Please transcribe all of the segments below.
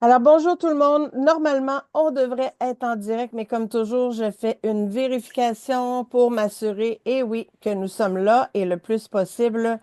Alors, bonjour tout le monde. Normalement, on devrait être en direct, mais comme toujours, je fais une vérification pour m'assurer, et oui, que nous sommes là et le plus possible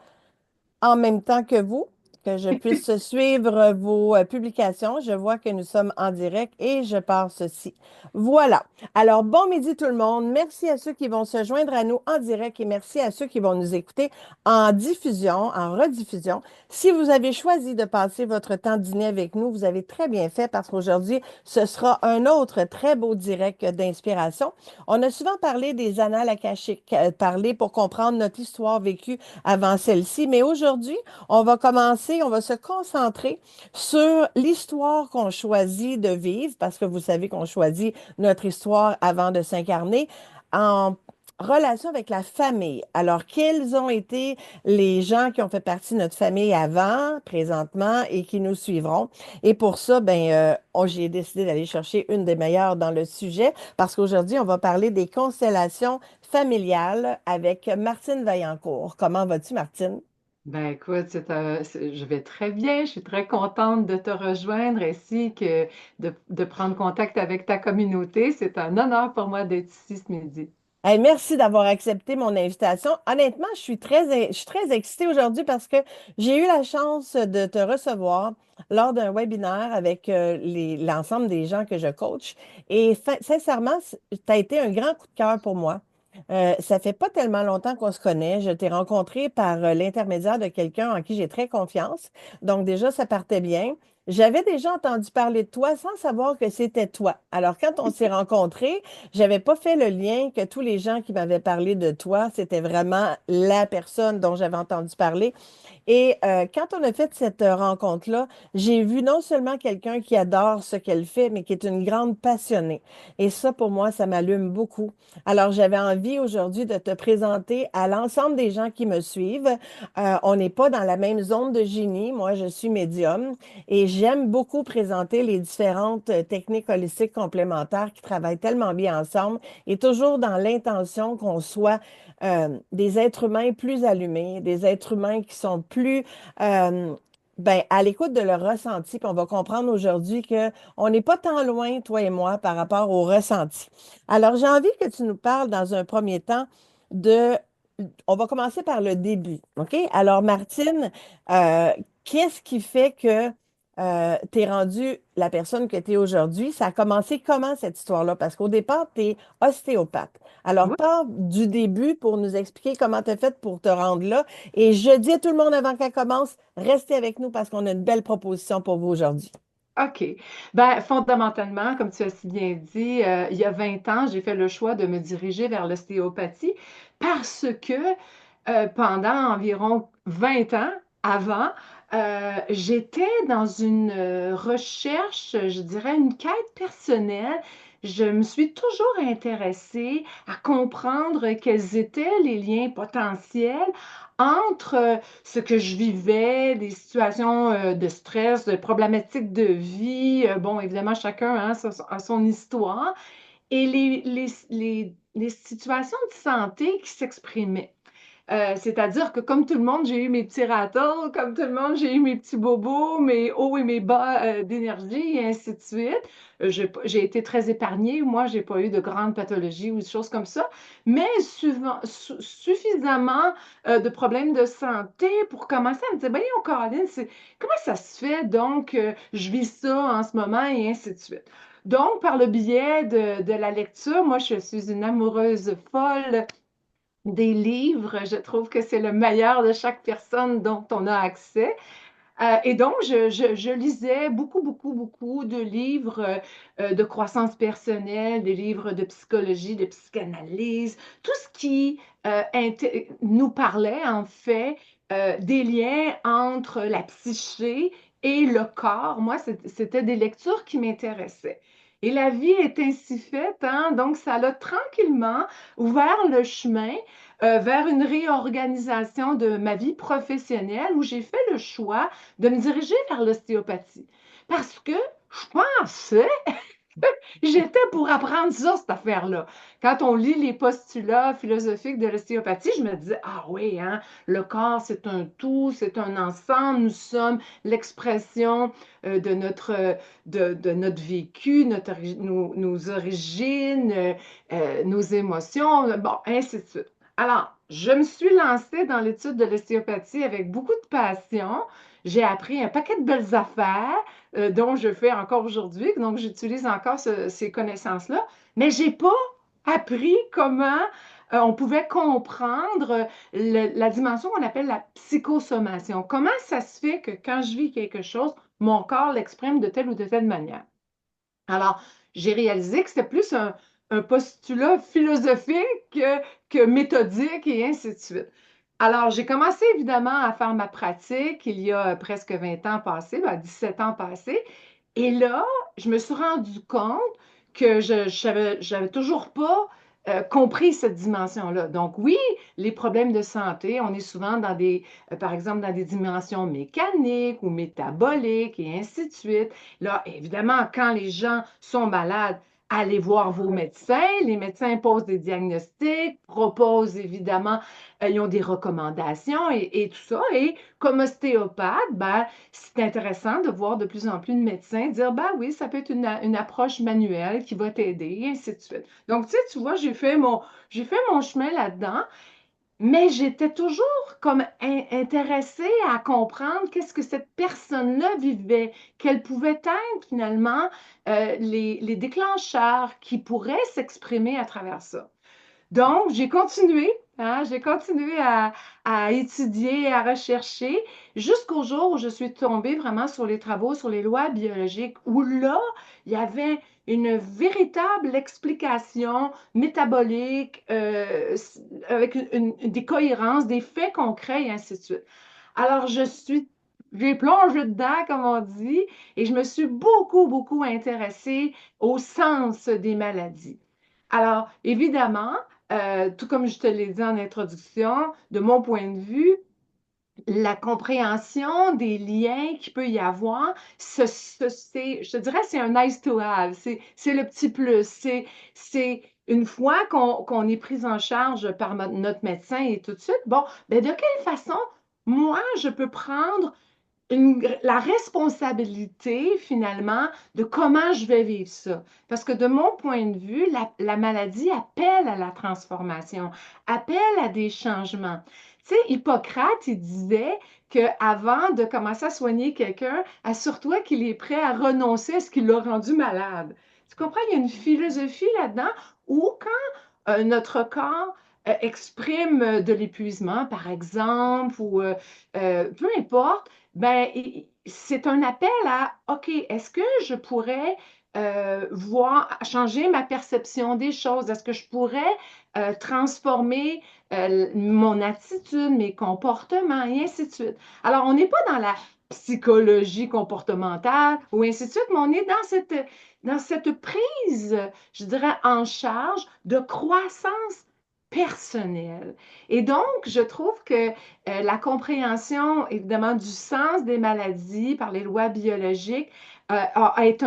en même temps que vous, que je puisse suivre vos publications. Je vois que nous sommes en direct et je pars ceci. Voilà. Alors, bon midi tout le monde. Merci à ceux qui vont se joindre à nous en direct et merci à ceux qui vont nous écouter en diffusion, en rediffusion. Si vous avez choisi de passer votre temps de dîner avec nous, vous avez très bien fait parce qu'aujourd'hui, ce sera un autre très beau direct d'inspiration. On a souvent parlé des annales akashiques, parlé pour comprendre notre histoire vécue avant celle-ci. Mais aujourd'hui, on va se concentrer sur l'histoire qu'on choisit de vivre, parce que vous savez qu'on choisit notre histoire avant de s'incarner, en relation avec la famille. Alors, quels ont été les gens qui ont fait partie de notre famille avant, présentement et qui nous suivront? Et pour ça, j'ai décidé d'aller chercher une des meilleures dans le sujet parce qu'aujourd'hui, on va parler des constellations familiale avec Martine Vaillancourt. Comment vas-tu, Martine? Ben écoute, je vais très bien. Je suis très contente de te rejoindre ainsi que de prendre contact avec ta communauté. C'est un honneur pour moi d'être ici ce midi. Hey, merci d'avoir accepté mon invitation. Honnêtement, je suis très excitée aujourd'hui parce que j'ai eu la chance de te recevoir lors d'un webinaire avec l'ensemble des gens que je coach. Et sincèrement, tu as été un grand coup de cœur pour moi. Ça fait pas tellement longtemps qu'on se connaît. Je t'ai rencontré par l'intermédiaire de quelqu'un en qui j'ai très confiance. Donc déjà, ça partait bien. J'avais déjà entendu parler de toi sans savoir que c'était toi. Alors, quand on s'est rencontrés, j'avais pas fait le lien que tous les gens qui m'avaient parlé de toi, c'était vraiment la personne dont j'avais entendu parler. Et quand on a fait cette rencontre-là, j'ai vu non seulement quelqu'un qui adore ce qu'elle fait, mais qui est une grande passionnée. Et ça, pour moi, ça m'allume beaucoup. Alors, j'avais envie aujourd'hui de te présenter à l'ensemble des gens qui me suivent. On n'est pas dans la même zone de génie. Moi, je suis médium et j'aime beaucoup présenter les différentes techniques holistiques complémentaires qui travaillent tellement bien ensemble et toujours dans l'intention qu'on soit des êtres humains plus allumés, des êtres humains qui sont plus à l'écoute de leur ressenti. Puis on va comprendre aujourd'hui que on n'est pas tant loin, toi et moi, par rapport au ressenti. Alors, j'ai envie que tu nous parles dans un premier temps de... On va commencer par le début, OK? Alors, Martine, euh, qu'est-ce qui fait que tu es rendue la personne que tu es aujourd'hui? Ça a commencé comment cette histoire-là? Parce qu'au départ, tu es ostéopathe. Alors, Oui. pars du début pour nous expliquer comment tu as fait pour te rendre là. Et je dis à tout le monde avant qu'elle commence, restez avec nous parce qu'on a une belle proposition pour vous aujourd'hui. OK. Ben, fondamentalement, comme tu as si bien dit, il y a 20 ans, j'ai fait le choix de me diriger vers l'ostéopathie parce que pendant environ 20 ans avant, j'étais dans une recherche, je dirais une quête personnelle. Je me suis toujours intéressée à comprendre quels étaient les liens potentiels entre ce que je vivais, des situations de stress, de problématiques de vie. Bon, évidemment, chacun hein, a son histoire et les situations de santé qui s'exprimaient. C'est-à-dire que comme tout le monde, j'ai eu mes petits ratons, comme tout le monde, j'ai eu mes petits bobos, mes hauts et mes bas d'énergie et ainsi de suite. J'ai été très épargnée. Moi, j'ai pas eu de grandes pathologies ou des choses comme ça, mais suffisamment de problèmes de santé pour commencer à me dire, ben, Caroline, comment ça se fait donc je vis ça en ce moment et ainsi de suite. Donc, par le biais de la lecture, moi, je suis une amoureuse folle des livres. Je trouve que c'est le meilleur de chaque personne dont on a accès. Et donc, je lisais beaucoup, beaucoup, beaucoup de livres de croissance personnelle, des livres de psychologie, de psychanalyse, tout ce qui nous parlait en fait des liens entre la psyché et le corps. Moi, c'était des lectures qui m'intéressaient. Et la vie est ainsi faite, hein? Donc ça a tranquillement ouvert le chemin vers une réorganisation de ma vie professionnelle où j'ai fait le choix de me diriger vers l'ostéopathie. Parce que je pensais J'étais pour apprendre ça, cette affaire-là. Quand on lit les postulats philosophiques de l'ostéopathie, je me disais, ah oui, hein, le corps, c'est un tout, c'est un ensemble, nous sommes l'expression de notre vécu, nos origines, nos émotions, bon, ainsi de suite. Alors, je me suis lancée dans l'étude de l'ostéopathie avec beaucoup de passion. J'ai appris un paquet de belles affaires dont je fais encore aujourd'hui. Donc, j'utilise encore ces connaissances-là, mais j'ai pas appris comment on pouvait comprendre la dimension qu'on appelle la psychosommation. Comment ça se fait que quand je vis quelque chose, mon corps l'exprime de telle ou de telle manière. Alors, j'ai réalisé que c'était plus un postulat philosophique que méthodique et ainsi de suite. Alors, j'ai commencé évidemment à faire ma pratique il y a presque 20 ans passés, 17 ans passés. Et là, je me suis rendu compte que j'avais toujours pas compris cette dimension-là. Donc oui, les problèmes de santé, on est souvent par exemple, dans des dimensions mécaniques ou métaboliques et ainsi de suite. Là, évidemment, quand les gens sont malades, allez voir vos médecins. Les médecins posent des diagnostics, proposent évidemment, ils ont des recommandations et tout ça. Et comme ostéopathe, ben, c'est intéressant de voir de plus en plus de médecins dire, ben oui, ça peut être une approche manuelle qui va t'aider, et ainsi de suite. Donc, tu vois, j'ai fait mon chemin là-dedans, mais j'étais toujours comme intéressée à comprendre qu'est-ce que cette personne-là vivait, quels pouvaient être finalement les déclencheurs qui pourraient s'exprimer à travers ça. Donc, j'ai continué, hein, j'ai continué à étudier, à rechercher, jusqu'au jour où je suis tombée vraiment sur les travaux sur les lois biologiques, où là, il y avait une véritable explication métabolique, avec des cohérences, des faits concrets et ainsi de suite. Alors, j'ai plongé dedans, comme on dit, et je me suis beaucoup, beaucoup intéressée au sens des maladies. Alors, évidemment, tout comme je te l'ai dit en introduction, de mon point de vue, la compréhension des liens qu'il peut y avoir, je te dirais, c'est un nice to have, c'est le petit plus. C'est une fois qu'on est pris en charge par notre médecin et tout de suite, bon, ben de quelle façon moi je peux prendre la responsabilité finalement de comment je vais vivre ça. Parce que de mon point de vue, la maladie appelle à la transformation, appelle à des changements. Tu sais, Hippocrate, il disait qu'avant de commencer à soigner quelqu'un, assure-toi qu'il est prêt à renoncer à ce qui l'a rendu malade. Tu comprends? Il y a une philosophie là-dedans où quand notre corps exprime de l'épuisement, par exemple, ou peu importe, ben, c'est un appel à, OK, est-ce que je pourrais changer ma perception des choses? Est-ce que je pourrais transformer mon attitude, mes comportements, et ainsi de suite? Alors, on n'est pas dans la psychologie comportementale ou ainsi de suite, mais on est dans cette prise, je dirais, en charge de croissance personnelle. Et donc, je trouve que la compréhension, évidemment, du sens des maladies par les lois biologiques est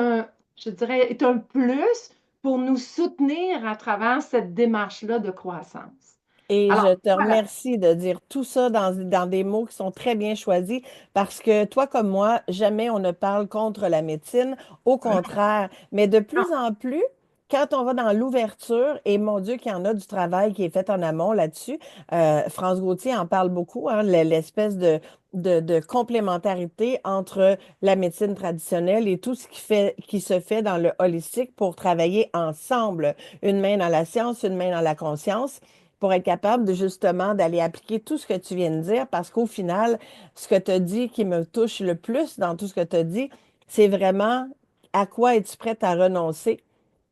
je dirais, est un plus pour nous soutenir à travers cette démarche-là de croissance. Et je Alors, te voilà. remercie de dire tout ça dans des mots qui sont très bien choisis parce que toi comme moi, jamais on ne parle contre la médecine, au contraire. Mais de Non, plus en plus, quand on va dans l'ouverture, et mon Dieu qu'il y en a du travail qui est fait en amont là-dessus, France Gauthier en parle beaucoup, hein, l'espèce de complémentarité entre la médecine traditionnelle et tout ce qui se fait dans le holistique pour travailler ensemble, une main dans la science, une main dans la conscience pour être capable de justement d'aller appliquer tout ce que tu viens de dire, parce qu'au final, ce que tu as dit qui me touche le plus dans tout ce que tu as dit, c'est vraiment à quoi es-tu prête à renoncer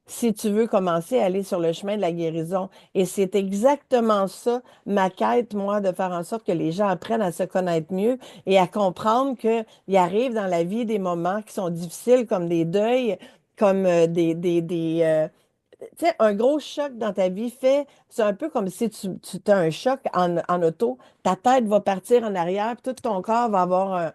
si tu veux commencer à aller sur le chemin de la guérison. Et c'est exactement ça, ma quête, moi, de faire en sorte que les gens apprennent à se connaître mieux et à comprendre qu'il arrive dans la vie des moments qui sont difficiles, comme des deuils, comme tu sais, un gros choc dans ta vie fait, c'est un peu comme si tu as un choc en auto, ta tête va partir en arrière, puis tout ton corps va avoir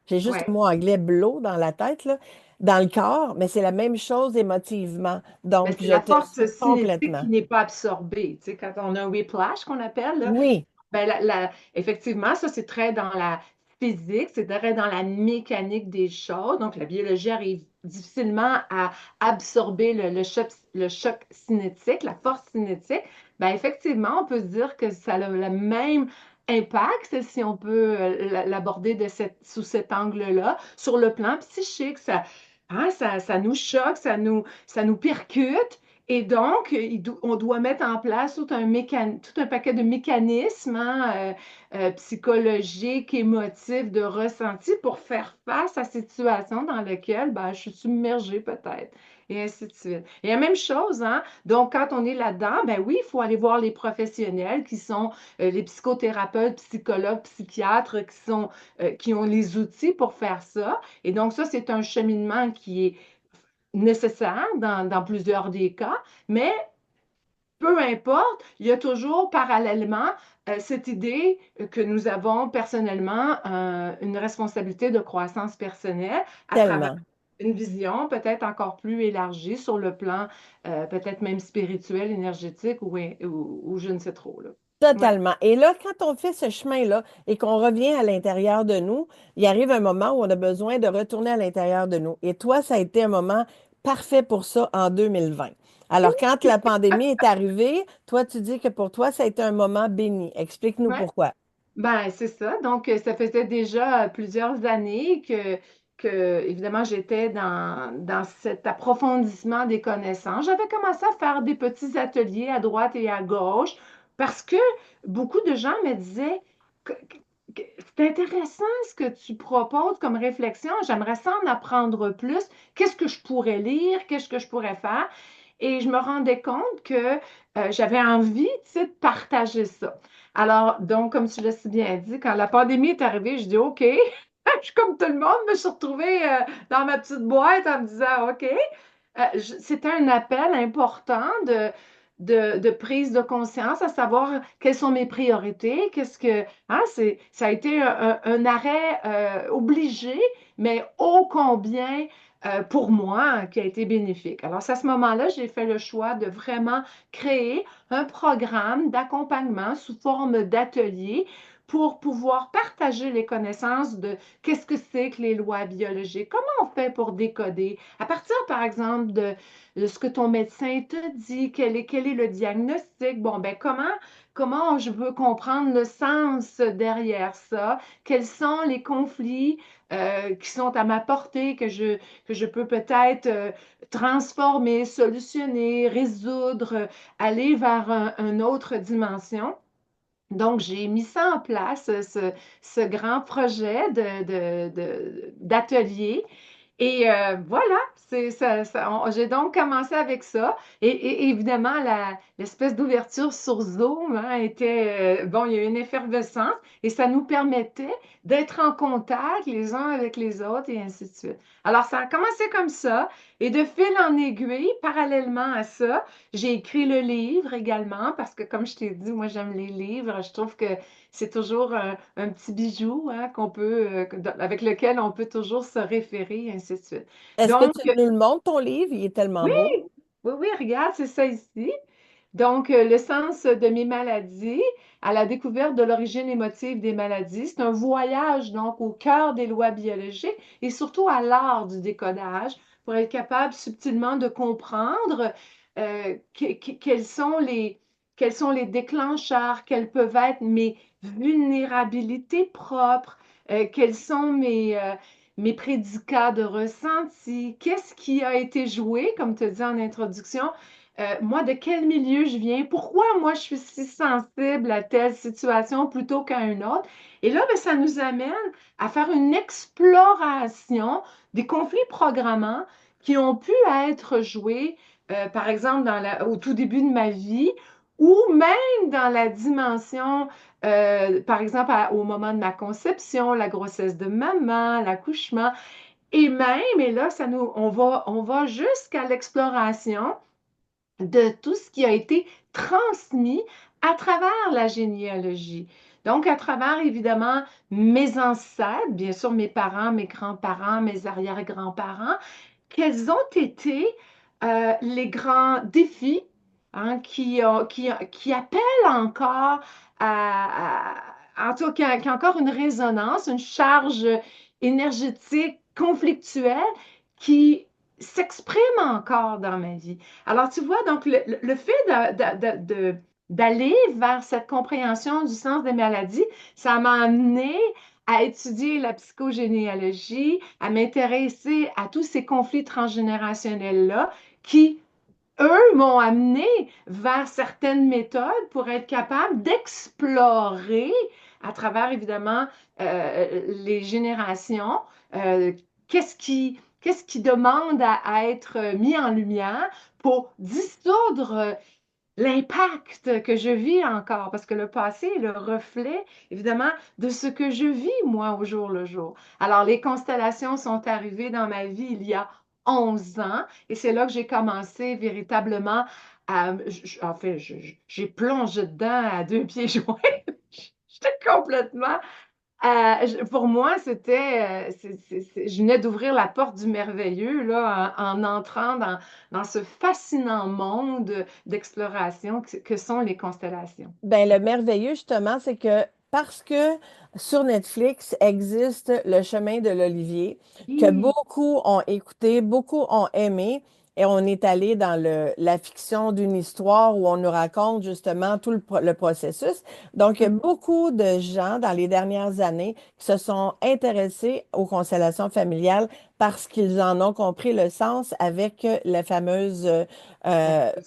j'ai juste un ouais. mot anglais blow dans la tête, là. dans le corps, mais c'est la même chose émotivement. Mais Donc, c'est je la te force suis cinétique qui complètement. n'est pas absorbée. Tu sais, quand on a un whiplash qu'on appelle, là, Oui, ben, effectivement, ça, c'est très dans la physique, c'est très dans la mécanique des choses. Donc, la biologie arrive difficilement à absorber le choc cinétique, la force cinétique. Ben, effectivement, on peut se dire que ça a le même impact, si on peut l'aborder sous cet angle-là, sur le plan psychique. Ça nous choque, ça nous percute. Et donc, on doit mettre en place tout un paquet de mécanismes hein, psychologiques, émotifs, de ressentis pour faire face à cette situation dans laquelle ben, je suis submergée peut-être, et ainsi de suite. Et la même chose, hein? Donc, quand on est là-dedans, ben oui, il faut aller voir les professionnels qui sont les psychothérapeutes, psychologues, psychiatres qui ont les outils pour faire ça. Et donc, ça, c'est un cheminement qui est nécessaire dans plusieurs des cas, mais peu importe, il y a toujours parallèlement cette idée que nous avons personnellement une responsabilité de croissance personnelle à travers tellement. une vision peut-être encore plus élargie sur le plan peut-être même spirituel, énergétique ou je ne sais trop là. Ouais. Totalement. Et là, quand on fait ce chemin-là et qu'on revient à l'intérieur de nous, il arrive un moment où on a besoin de retourner à l'intérieur de nous. Et toi, ça a été un moment parfait pour ça en 2020. Alors, quand la pandémie est arrivée, toi, tu dis que pour toi, ça a été un moment béni. Explique-nous Ouais. pourquoi. Ben, c'est ça. Donc, ça faisait déjà plusieurs années évidemment, j'étais dans cet approfondissement des connaissances. J'avais commencé à faire des petits ateliers à droite et à gauche parce que beaucoup de gens me disaient c'est intéressant ce que tu proposes comme réflexion. J'aimerais ça en apprendre plus. Qu'est-ce que je pourrais lire? Qu'est-ce que je pourrais faire? Et je me rendais compte que j'avais envie, tu sais, de partager ça. Alors, donc, comme tu l'as si bien dit, quand la pandémie est arrivée, je dis OK, je suis comme tout le monde, me suis retrouvée dans ma petite boîte en me disant OK. C'était un appel important de prise de conscience, à savoir quelles sont mes priorités, hein, ça a été un arrêt obligé, mais ô combien pour moi qui a été bénéfique. Alors, c'est à ce moment-là, j'ai fait le choix de vraiment créer un programme d'accompagnement sous forme d'atelier pour pouvoir partager les connaissances de qu'est-ce que c'est que les lois biologiques, comment on fait pour décoder, à partir, par exemple, de ce que ton médecin te dit, quel est le diagnostic, bon, ben comment je veux comprendre le sens derrière ça, quels sont les conflits qui sont à ma portée, que je peux peut-être transformer, solutionner, résoudre, aller vers une autre dimension. Donc, j'ai mis ça en place, ce grand projet d'atelier. Et voilà, j'ai donc commencé avec ça. Et évidemment, l'espèce d'ouverture sur Zoom hein, bon, il y a eu une effervescence et ça nous permettait d'être en contact les uns avec les autres et ainsi de suite. Alors, ça a commencé comme ça. Et de fil en aiguille, parallèlement à ça, j'ai écrit le livre également parce que, comme je t'ai dit, moi, j'aime les livres. Je trouve que c'est toujours un petit bijou hein, avec lequel on peut toujours se référer, et ainsi de suite. Est-ce que Donc, tu nous le montres, ton livre? Il est tellement oui, beau. oui, regarde, c'est ça ici. Donc, le sens de mes maladies à la découverte de l'origine émotive des maladies, c'est un voyage donc au cœur des lois biologiques et surtout à l'art du décodage pour être capable subtilement de comprendre quels sont quels sont les déclencheurs, quelles peuvent être mes vulnérabilités propres, quels sont mes prédicats de ressenti, qu'est-ce qui a été joué, comme tu dis en introduction, moi, de quel milieu je viens, pourquoi moi je suis si sensible à telle situation plutôt qu'à une autre. Et là, ben, ça nous amène à faire une exploration des conflits programmants qui ont pu être joués, par exemple, au tout début de ma vie, ou même dans la dimension, par exemple, au moment de ma conception, la grossesse de maman, l'accouchement, et même, et là, on va jusqu'à l'exploration de tout ce qui a été transmis à travers la généalogie. Donc, à travers, évidemment, mes ancêtres, bien sûr, mes parents, mes grands-parents, mes arrière-grands-parents, quels ont été les grands défis hein, qui appellent encore en tout cas, qui a encore une résonance, une charge énergétique conflictuelle qui s'exprime encore dans ma vie. Alors, tu vois, donc le fait d'aller vers cette compréhension du sens des maladies, ça m'a amené à étudier la psychogénéalogie, à m'intéresser à tous ces conflits transgénérationnels-là qui, eux, m'ont amené vers certaines méthodes pour être capable d'explorer à travers, évidemment, les générations, euh, qu'est-ce qui demande à être mis en lumière pour dissoudre l'impact que je vis encore, parce que le passé est le reflet, évidemment, de ce que je vis, moi, au jour le jour. Alors, les constellations sont arrivées dans ma vie il y a 11 ans, et c'est là que j'ai commencé véritablement à... En fait, j'ai plongé dedans à deux pieds joints. J'étais complètement pour moi, c'était, je venais d'ouvrir la porte du merveilleux là, en entrant dans ce fascinant monde d'exploration que sont les constellations. Ben, le merveilleux, justement, c'est que parce que sur Netflix existe Le chemin de l'Olivier, que Oui. beaucoup ont écouté, beaucoup ont aimé, et on est allé dans la fiction d'une histoire où on nous raconte justement tout le processus. Donc, il y a beaucoup de gens dans les dernières années qui se sont intéressés aux constellations familiales parce qu'ils en ont compris le sens avec La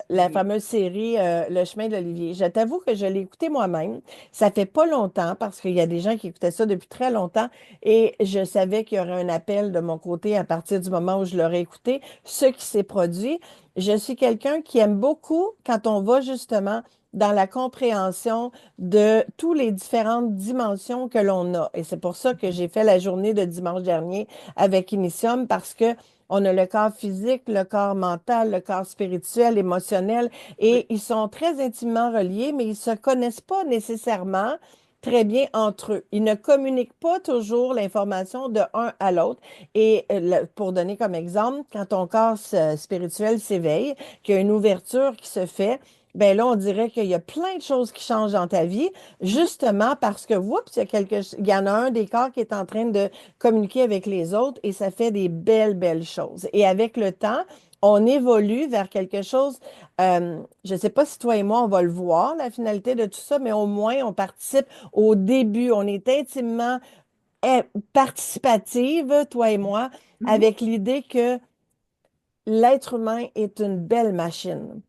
la série. fameuse série Le chemin de l'Olivier. Je t'avoue que je l'ai écouté moi-même. Ça fait pas longtemps parce qu'il y a des gens qui écoutaient ça depuis très longtemps et je savais qu'il y aurait un appel de mon côté à partir du moment où je l'aurais écouté. Ce qui s'est produit, je suis quelqu'un qui aime beaucoup quand on va justement dans la compréhension de toutes les différentes dimensions que l'on a. Et c'est pour ça que j'ai fait la journée de dimanche dernier avec Initium parce que on a le corps physique, le corps mental, le corps spirituel, émotionnel, Oui. et ils sont très intimement reliés, mais ils ne se connaissent pas nécessairement très bien entre eux. Ils ne communiquent pas toujours l'information de un à l'autre. Et pour donner comme exemple, quand ton corps spirituel s'éveille, qu'il y a une ouverture qui se fait, ben là, on dirait qu'il y a plein de choses qui changent dans ta vie, Mhm. justement parce que, oups, il y en a un des corps qui est en train de communiquer avec les autres et ça fait des belles, belles choses. Et avec le temps, on évolue vers quelque chose, je ne sais pas si toi et moi, on va le voir, la finalité de tout ça, mais au moins, on participe au début. On est intimement eh, participative, toi et moi, Mhm. avec l'idée que l'être humain est une belle machine.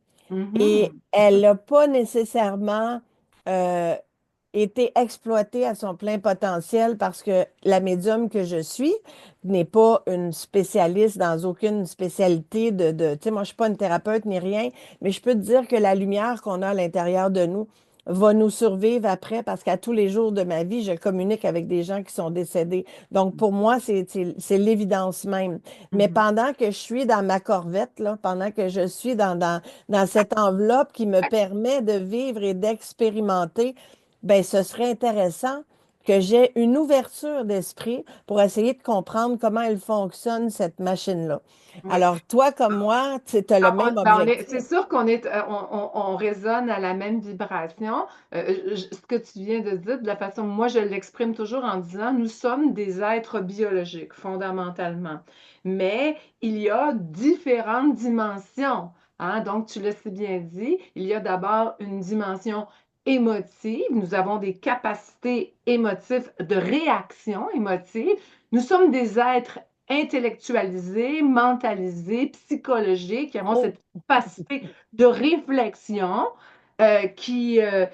Et Mhm. elle n'a pas nécessairement euh, été exploitée à son plein potentiel parce que la médium que je suis n'est pas une spécialiste dans aucune spécialité tu sais, moi, je suis pas une thérapeute ni rien, mais je peux te dire que la lumière qu'on a à l'intérieur de nous va nous survivre après parce qu'à tous les jours de ma vie, je communique avec des gens qui sont décédés. Donc, pour moi, c'est l'évidence même. Mais Mhm. pendant que je suis dans ma corvette, là, pendant que je suis dans cette enveloppe qui me permet de vivre et d'expérimenter, ben, ce serait intéressant que j'ai une ouverture d'esprit pour essayer de comprendre comment elle fonctionne, cette machine-là. Oui. Alors, toi comme moi, tu as le même objectif. C'est sûr qu'on est, on résonne à la même vibration. Ce que tu viens de dire, de la façon, moi je l'exprime toujours en disant, nous sommes des êtres biologiques, fondamentalement. Mais il y a différentes dimensions. Hein. Donc, tu l'as si bien dit, il y a d'abord une dimension émotive. Nous avons des capacités émotives de réaction émotive. Nous sommes des êtres intellectualisés, mentalisés, psychologiques, qui avons Oh, cette capacité de réflexion euh, qui, euh,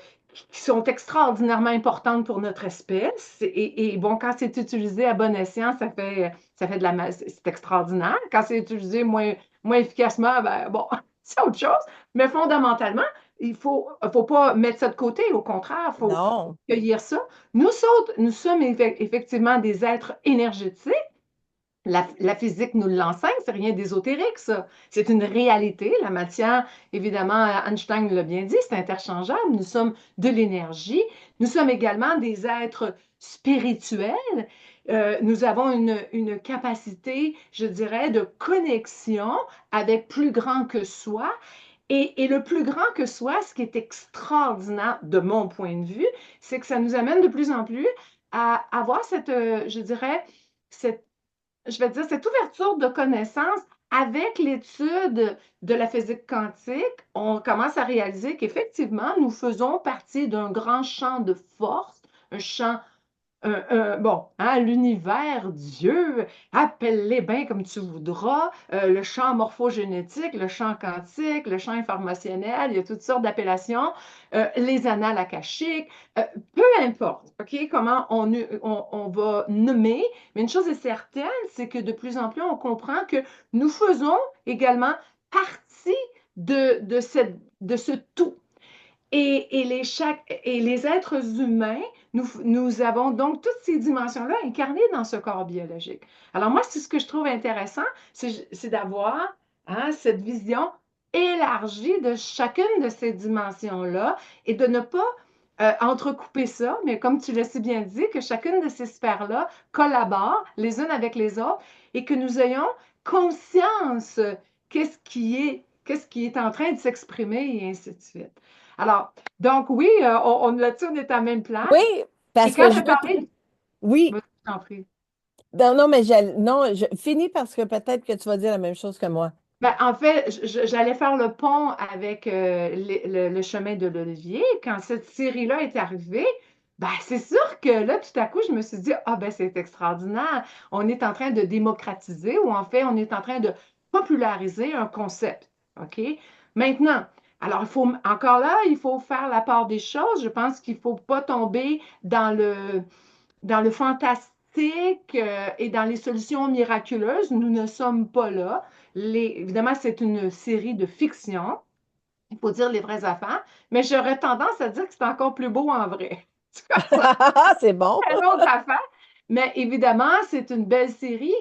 qui sont extraordinairement importantes pour notre espèce. Et bon, quand c'est utilisé à bon escient, ça fait c'est extraordinaire. Quand c'est utilisé moins efficacement, ben, bon, c'est autre chose. Mais fondamentalement, faut pas mettre ça de côté. Au contraire, faut non. cueillir ça. Nous sommes effectivement des êtres énergétiques La physique nous l'enseigne, c'est rien d'ésotérique, ça. C'est une réalité. La matière, évidemment, Einstein l'a bien dit, c'est interchangeable. Nous sommes de l'énergie. Nous sommes également des êtres spirituels. Nous avons une capacité, je dirais, de connexion avec plus grand que soi. Et le plus grand que soi, ce qui est extraordinaire de mon point de vue, c'est que ça nous amène de plus en plus à avoir cette, je dirais, cette je vais dire, cette ouverture de connaissances avec l'étude de la physique quantique, on commence à réaliser qu'effectivement, nous faisons partie d'un grand champ de force, un champ bon, hein, l'univers, Dieu, appelle-les bien comme tu voudras, le champ morphogénétique, le champ quantique, le champ informationnel, il y a toutes sortes d'appellations, les annales akashiques, peu importe, OK, comment on va nommer, mais une chose est certaine, c'est que de plus en plus, on comprend que nous faisons également partie de ce tout. Et les êtres humains, nous avons donc toutes ces dimensions-là incarnées dans ce corps biologique. Alors moi, c'est ce que je trouve intéressant, c'est d'avoir hein, cette vision élargie de chacune de ces dimensions-là et de ne pas entrecouper ça, mais comme tu l'as si bien dit, que chacune de ces sphères-là collabore les unes avec les autres et que nous ayons conscience qu'est-ce qui est en train de s'exprimer et ainsi de suite. Alors, donc oui, là-dessus, on est à la même Oui, place. Et parce quand que tu je as veux... parlé, Oui, vas-y, je t'en prie. non, non, mais non, finis parce que peut-être que tu vas dire la même chose que moi. Ben, en fait, j'allais faire le pont avec le chemin de l'Olivier. Quand cette série-là est arrivée, ben, c'est sûr que là, tout à coup, je me suis dit, ah ben c'est extraordinaire. On est en train de démocratiser ou en fait, on est en train de populariser un concept. OK? Maintenant, alors, encore là, il faut faire la part des choses. Je pense qu'il ne faut pas tomber dans le fantastique et dans les solutions miraculeuses. Nous ne sommes pas là. Évidemment, c'est une série de fiction. Il faut dire les vraies affaires, mais j'aurais tendance à dire que c'est encore plus beau en vrai. Ça, C'est bon. c'est une autre affaire. Mais évidemment, c'est une belle série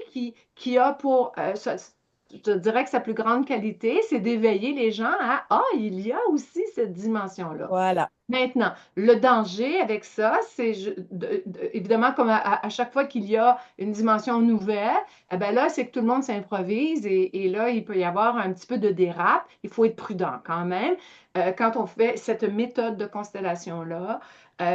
qui a pour, je te dirais que sa plus grande qualité, c'est d'éveiller les gens à, ah, il y a aussi cette dimension-là. Voilà. Maintenant, le danger avec ça, c'est évidemment comme à chaque fois qu'il y a une dimension nouvelle, eh ben là, c'est que tout le monde s'improvise et là, il peut y avoir un petit peu de dérape. Il faut être prudent quand même. Quand on fait cette méthode de constellation-là,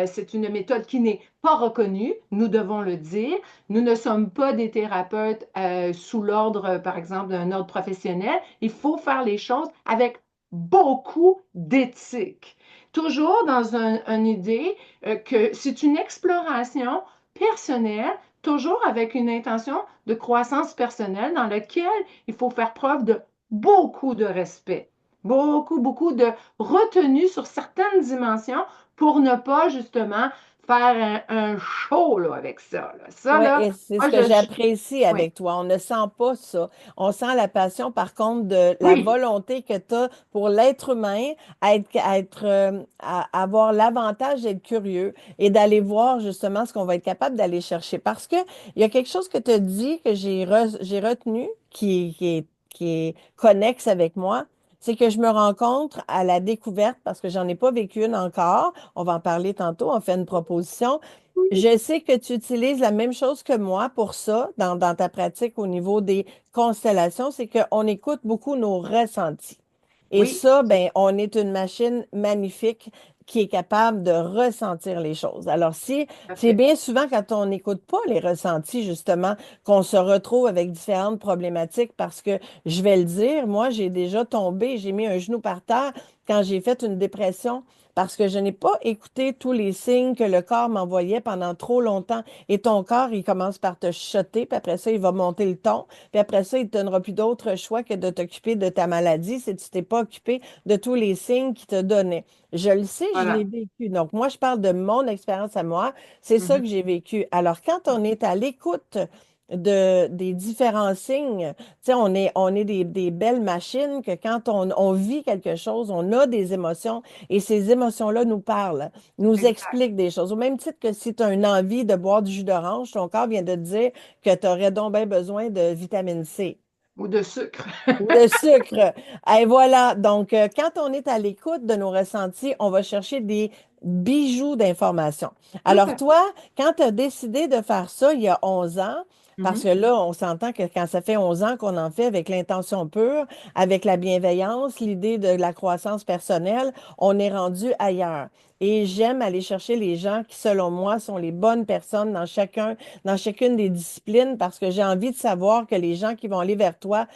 c'est une méthode qui n'est pas reconnue, nous devons le dire. Nous ne sommes pas des thérapeutes sous l'ordre, par exemple, d'un ordre professionnel. Il faut faire les choses avec beaucoup d'éthique. Toujours dans une idée que c'est une exploration personnelle, toujours avec une intention de croissance personnelle dans laquelle il faut faire preuve de beaucoup de respect, beaucoup de retenue sur certaines dimensions pour ne pas justement faire un show là, avec ça. Là. Ça, Oui, là, et c'est ce moi, que j'apprécie oui, avec toi. On ne sent pas ça. On sent la passion, par contre, de la oui, volonté que tu as pour l'être humain à avoir l'avantage d'être curieux et d'aller voir justement ce qu'on va être capable d'aller chercher. Parce que il y a quelque chose que tu as dit que j'ai retenu qui est connexe avec moi. C'est que je me rencontre à la découverte, parce que j'en ai pas vécu une encore. On va en parler tantôt, on fait une proposition. Je sais que tu utilises la même chose que moi pour ça, dans ta pratique au niveau des constellations, c'est qu'on écoute beaucoup nos ressentis. Et oui, ça, tout ben, on est une machine magnifique qui est capable de ressentir les choses. Alors, si à c'est fait. bien souvent quand on n'écoute pas les ressentis, justement, qu'on se retrouve avec différentes problématiques parce que, je vais le dire, moi, j'ai déjà tombé, j'ai mis un genou par terre quand j'ai fait une dépression parce que je n'ai pas écouté tous les signes que le corps m'envoyait pendant trop longtemps. Et ton corps, il commence par te chuchoter, puis après ça, il va monter le ton, puis après ça, il ne te donnera plus d'autre choix que de t'occuper de ta maladie si tu t'es pas occupé de tous les signes qu'il te donnait. Je le sais, je l'ai Voilà. vécu. Donc, moi, je parle de mon expérience à moi. C'est ça Mhm. que j'ai vécu. Alors, quand on est à l'écoute des différents signes. Tu sais, on est des belles machines que quand on vit quelque chose, on a des émotions et ces émotions-là nous parlent, nous Exact. expliquent des choses. Au même titre que si tu as une envie de boire du jus d'orange, ton corps vient de te dire que tu aurais donc bien besoin de vitamine C. Ou de sucre. Ou de sucre. Et voilà. Donc, quand on est à l'écoute de nos ressentis, on va chercher des bijoux d'informations. Tout Alors, à toi, quand tu as décidé de faire ça il y a 11 ans, parce fait. que là, on s'entend que quand ça fait 11 ans qu'on en fait avec l'intention pure, avec la bienveillance, l'idée de la croissance personnelle, on est rendu ailleurs. Et j'aime aller chercher les gens qui, selon moi, sont les bonnes personnes dans chacune des disciplines parce que j'ai envie de savoir que les gens qui vont aller vers toi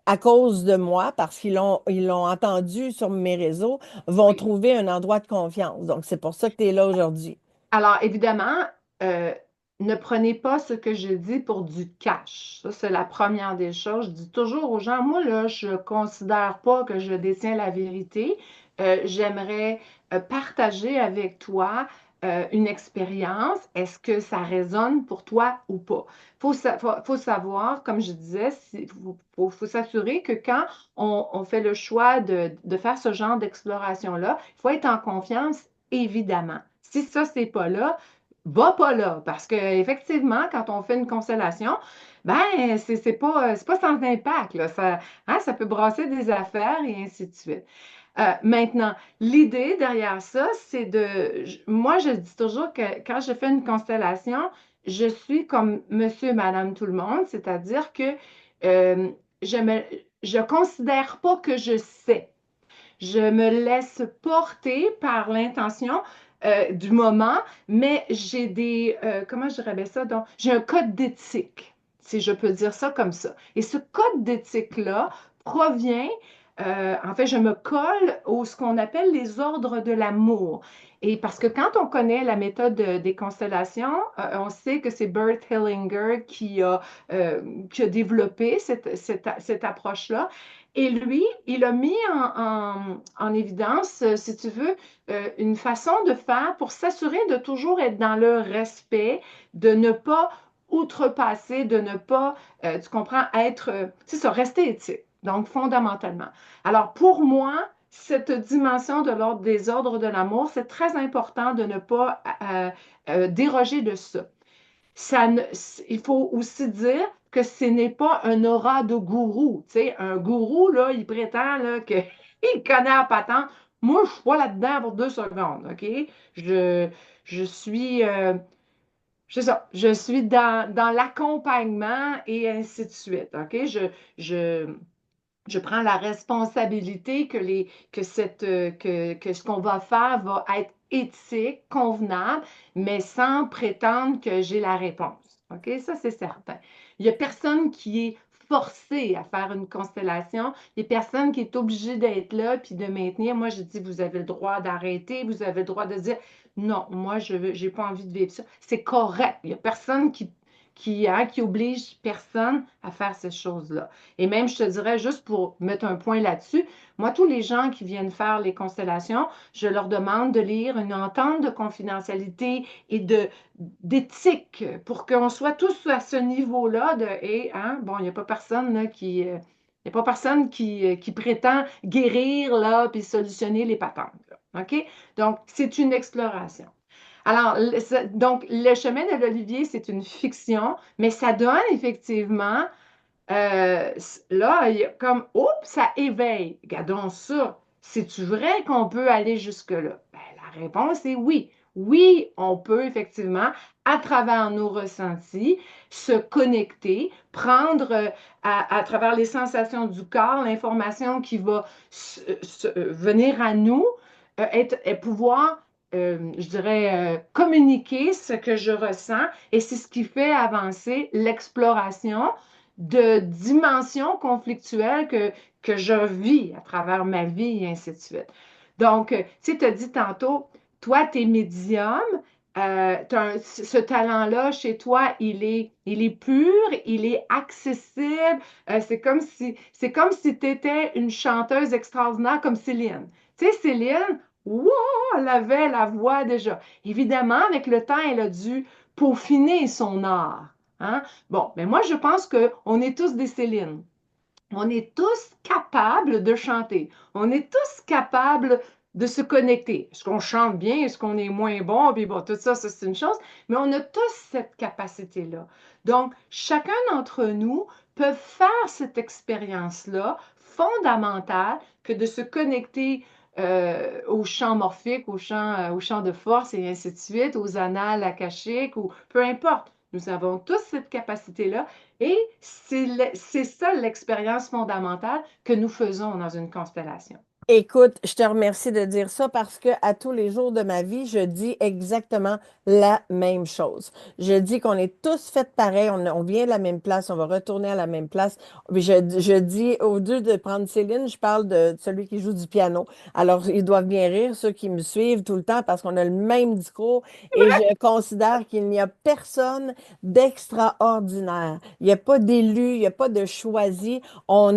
à cause de moi, parce qu'ils l'ont entendu sur mes réseaux, vont Oui. trouver un endroit de confiance. Donc, c'est pour ça que tu es là aujourd'hui. Alors, évidemment, euh, ne prenez pas ce que je dis pour du cash. Ça, c'est la première des choses. Je dis toujours aux gens, moi, là, je ne considère pas que je détiens la vérité. J'aimerais partager avec toi une expérience. Est-ce que ça résonne pour toi ou pas? Faut savoir, comme je disais, il faut s'assurer que quand on fait le choix de faire ce genre d'exploration-là, il faut être en confiance, évidemment. Si ça, c'est pas là, va pas là. Parce que effectivement, quand on fait une constellation, ben, c'est pas sans impact, là. Ça, hein, ça peut brasser des affaires et ainsi de suite. Maintenant, l'idée derrière ça, c'est moi, je dis toujours que quand je fais une constellation, je suis comme monsieur et madame tout le monde, c'est-à-dire que euh, je me, je considère pas que je sais. Je me laisse porter par l'intention du moment, mais j'ai comment je dirais bien ça? Donc, j'ai un code d'éthique, si je peux dire ça comme ça. Et ce code d'éthique-là provient, en fait, je me colle ce qu'on appelle les ordres de l'amour. Et parce que quand on connaît la méthode des constellations, on sait que c'est Bert Hellinger euh, qui a développé cette approche-là. Et lui, il a mis en évidence, si tu veux, une façon de faire pour s'assurer de toujours être dans le respect, de ne pas outrepasser, de ne pas, tu comprends, c'est ça, rester éthique. Donc, fondamentalement. Alors, pour moi, cette dimension de l'ordre des ordres de l'amour, c'est très important de ne pas déroger de ça. Il faut aussi dire que ce n'est pas un aura de gourou. Tu sais, un gourou, là, il prétend là, qu'il connaît la patente. Moi, je suis pas là-dedans pour 2 secondes, OK? Je, je suis, c'est ça, je suis dans l'accompagnement et ainsi de suite, OK? Je, je prends la responsabilité que ce qu'on va faire va être éthique, convenable, mais sans prétendre que j'ai la réponse. OK? Ça, c'est certain. Il n'y a personne qui est forcé à faire une constellation. Il n'y a personne qui est obligé d'être là puis de maintenir. Moi, je dis, vous avez le droit d'arrêter, vous avez le droit de dire, non, moi, je n'ai pas envie de vivre ça. C'est correct. Il n'y a personne qui oblige personne à faire ces choses-là. Et même, je te dirais, juste pour mettre un point là-dessus, moi, tous les gens qui viennent faire les constellations, je leur demande de lire une entente de confidentialité et d'éthique pour qu'on soit tous à ce niveau-là bon, il n'y a pas personne là, il n'y a pas personne qui prétend guérir là, puis solutionner les patentes. Là. OK? Donc, c'est une exploration. Alors, donc, le chemin de l'Olivier, c'est une fiction, mais ça donne effectivement là, il y a comme, oups, ça éveille. Regardons ça. C'est-tu vrai qu'on peut aller jusque-là? Ben, la réponse est oui. Oui, on peut effectivement, à travers nos ressentis, se connecter, prendre à travers les sensations du corps, l'information qui va venir à nous, et pouvoir, je dirais, communiquer ce que je ressens, et c'est ce qui fait avancer l'exploration de dimensions conflictuelles que je vis à travers ma vie et ainsi de suite. Donc, tu sais, tu as dit tantôt, toi, tu es médium, ce talent-là chez toi, il est pur, il est accessible. C'est comme si tu étais une chanteuse extraordinaire comme Céline. Tu sais, Céline, wow, elle avait la voix déjà. Évidemment, avec le temps, elle a dû peaufiner son art. Hein? Bon, mais moi, je pense qu'on est tous des Céline. On est tous capables de chanter. On est tous capables de se connecter. Est-ce qu'on chante bien? Est-ce qu'on est moins bon? Puis bon, tout ça, ça c'est une chose. Mais on a tous cette capacité-là. Donc, chacun d'entre nous peut faire cette expérience-là fondamentale que de se connecter au champ morphique, au champ de force et ainsi de suite, aux annales akashiques ou peu importe. Nous avons tous cette capacité-là et c'est ça l'expérience fondamentale que nous faisons dans une constellation. Écoute, je te remercie de dire ça parce que à tous les jours de ma vie, je dis exactement la même chose. Je dis qu'on est tous faits pareil, on vient de la même place, on va retourner à la même place. Puis je dis, au lieu de prendre Céline, je parle de celui qui joue du piano. Alors, ils doivent bien rire, ceux qui me suivent tout le temps, parce qu'on a le même discours et je considère qu'il n'y a personne d'extraordinaire. Il n'y a pas d'élu, il n'y a pas de choisi. On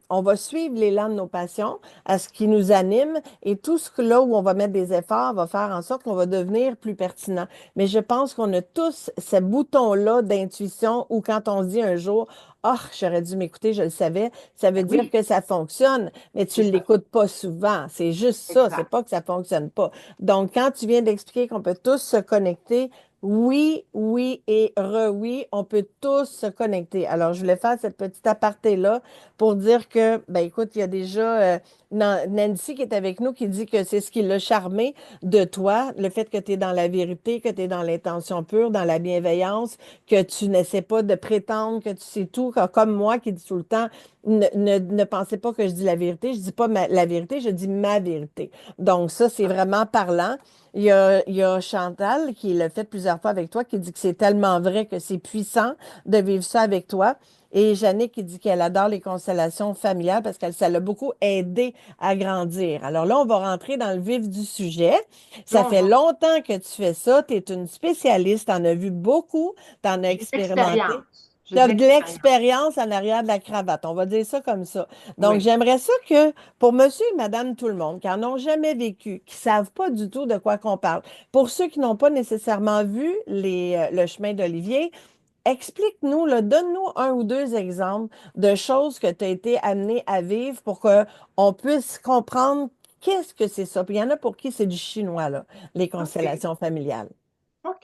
va suivre l'élan de nos passions à ce qui nous anime et tout ce que là où on va mettre des efforts va faire en sorte qu'on va devenir plus pertinent. Mais je pense qu'on a tous ce bouton-là d'intuition où quand on se dit un jour, ah, j'aurais dû m'écouter, je le savais, ça veut Ben dire oui, que ça fonctionne, mais tu c'est ne ça. l'écoutes pas souvent. C'est juste ça, c'est Exact. pas que ça fonctionne pas. Donc, quand tu viens d'expliquer qu'on peut tous se connecter, oui, oui et re-oui, on peut tous se connecter. Alors, je voulais faire cette petite aparté-là pour dire que, ben écoute, il y a déjà Nancy qui est avec nous qui dit que c'est ce qui l'a charmé de toi, le fait que tu es dans la vérité, que tu es dans l'intention pure, dans la bienveillance, que tu n'essaies pas de prétendre que tu sais tout, comme moi qui dis tout le temps, ne pensez pas que je dis la vérité, je dis pas la vérité, je dis ma vérité. Donc ça, c'est vraiment parlant. Il y a Chantal qui l'a fait plusieurs fois avec toi, qui dit que c'est tellement vrai que c'est puissant de vivre ça avec toi. Et Jannick qui dit qu'elle adore les constellations familiales parce que ça l'a beaucoup aidé à grandir. Alors là, on va rentrer dans le vif du sujet. Ça fait Plongeons. longtemps que tu fais ça. Tu es une spécialiste. Tu en as vu beaucoup. Tu en as J'ai de expérimenté. l'expérience. J'ai Tu de as de l'expérience. l'expérience en arrière de la cravate. On va dire ça comme ça. Donc, Oui. j'aimerais ça que pour monsieur et madame tout le monde, qui n'en ont jamais vécu, qui ne savent pas du tout de quoi qu'on parle, pour ceux qui n'ont pas nécessairement vu le chemin d'Olivier, explique-nous, là, donne-nous un ou deux exemples de choses que tu as été amené à vivre pour qu'on puisse comprendre qu'est-ce que c'est ça. Puis il y en a pour qui c'est du chinois, là, les OK. constellations familiales. OK.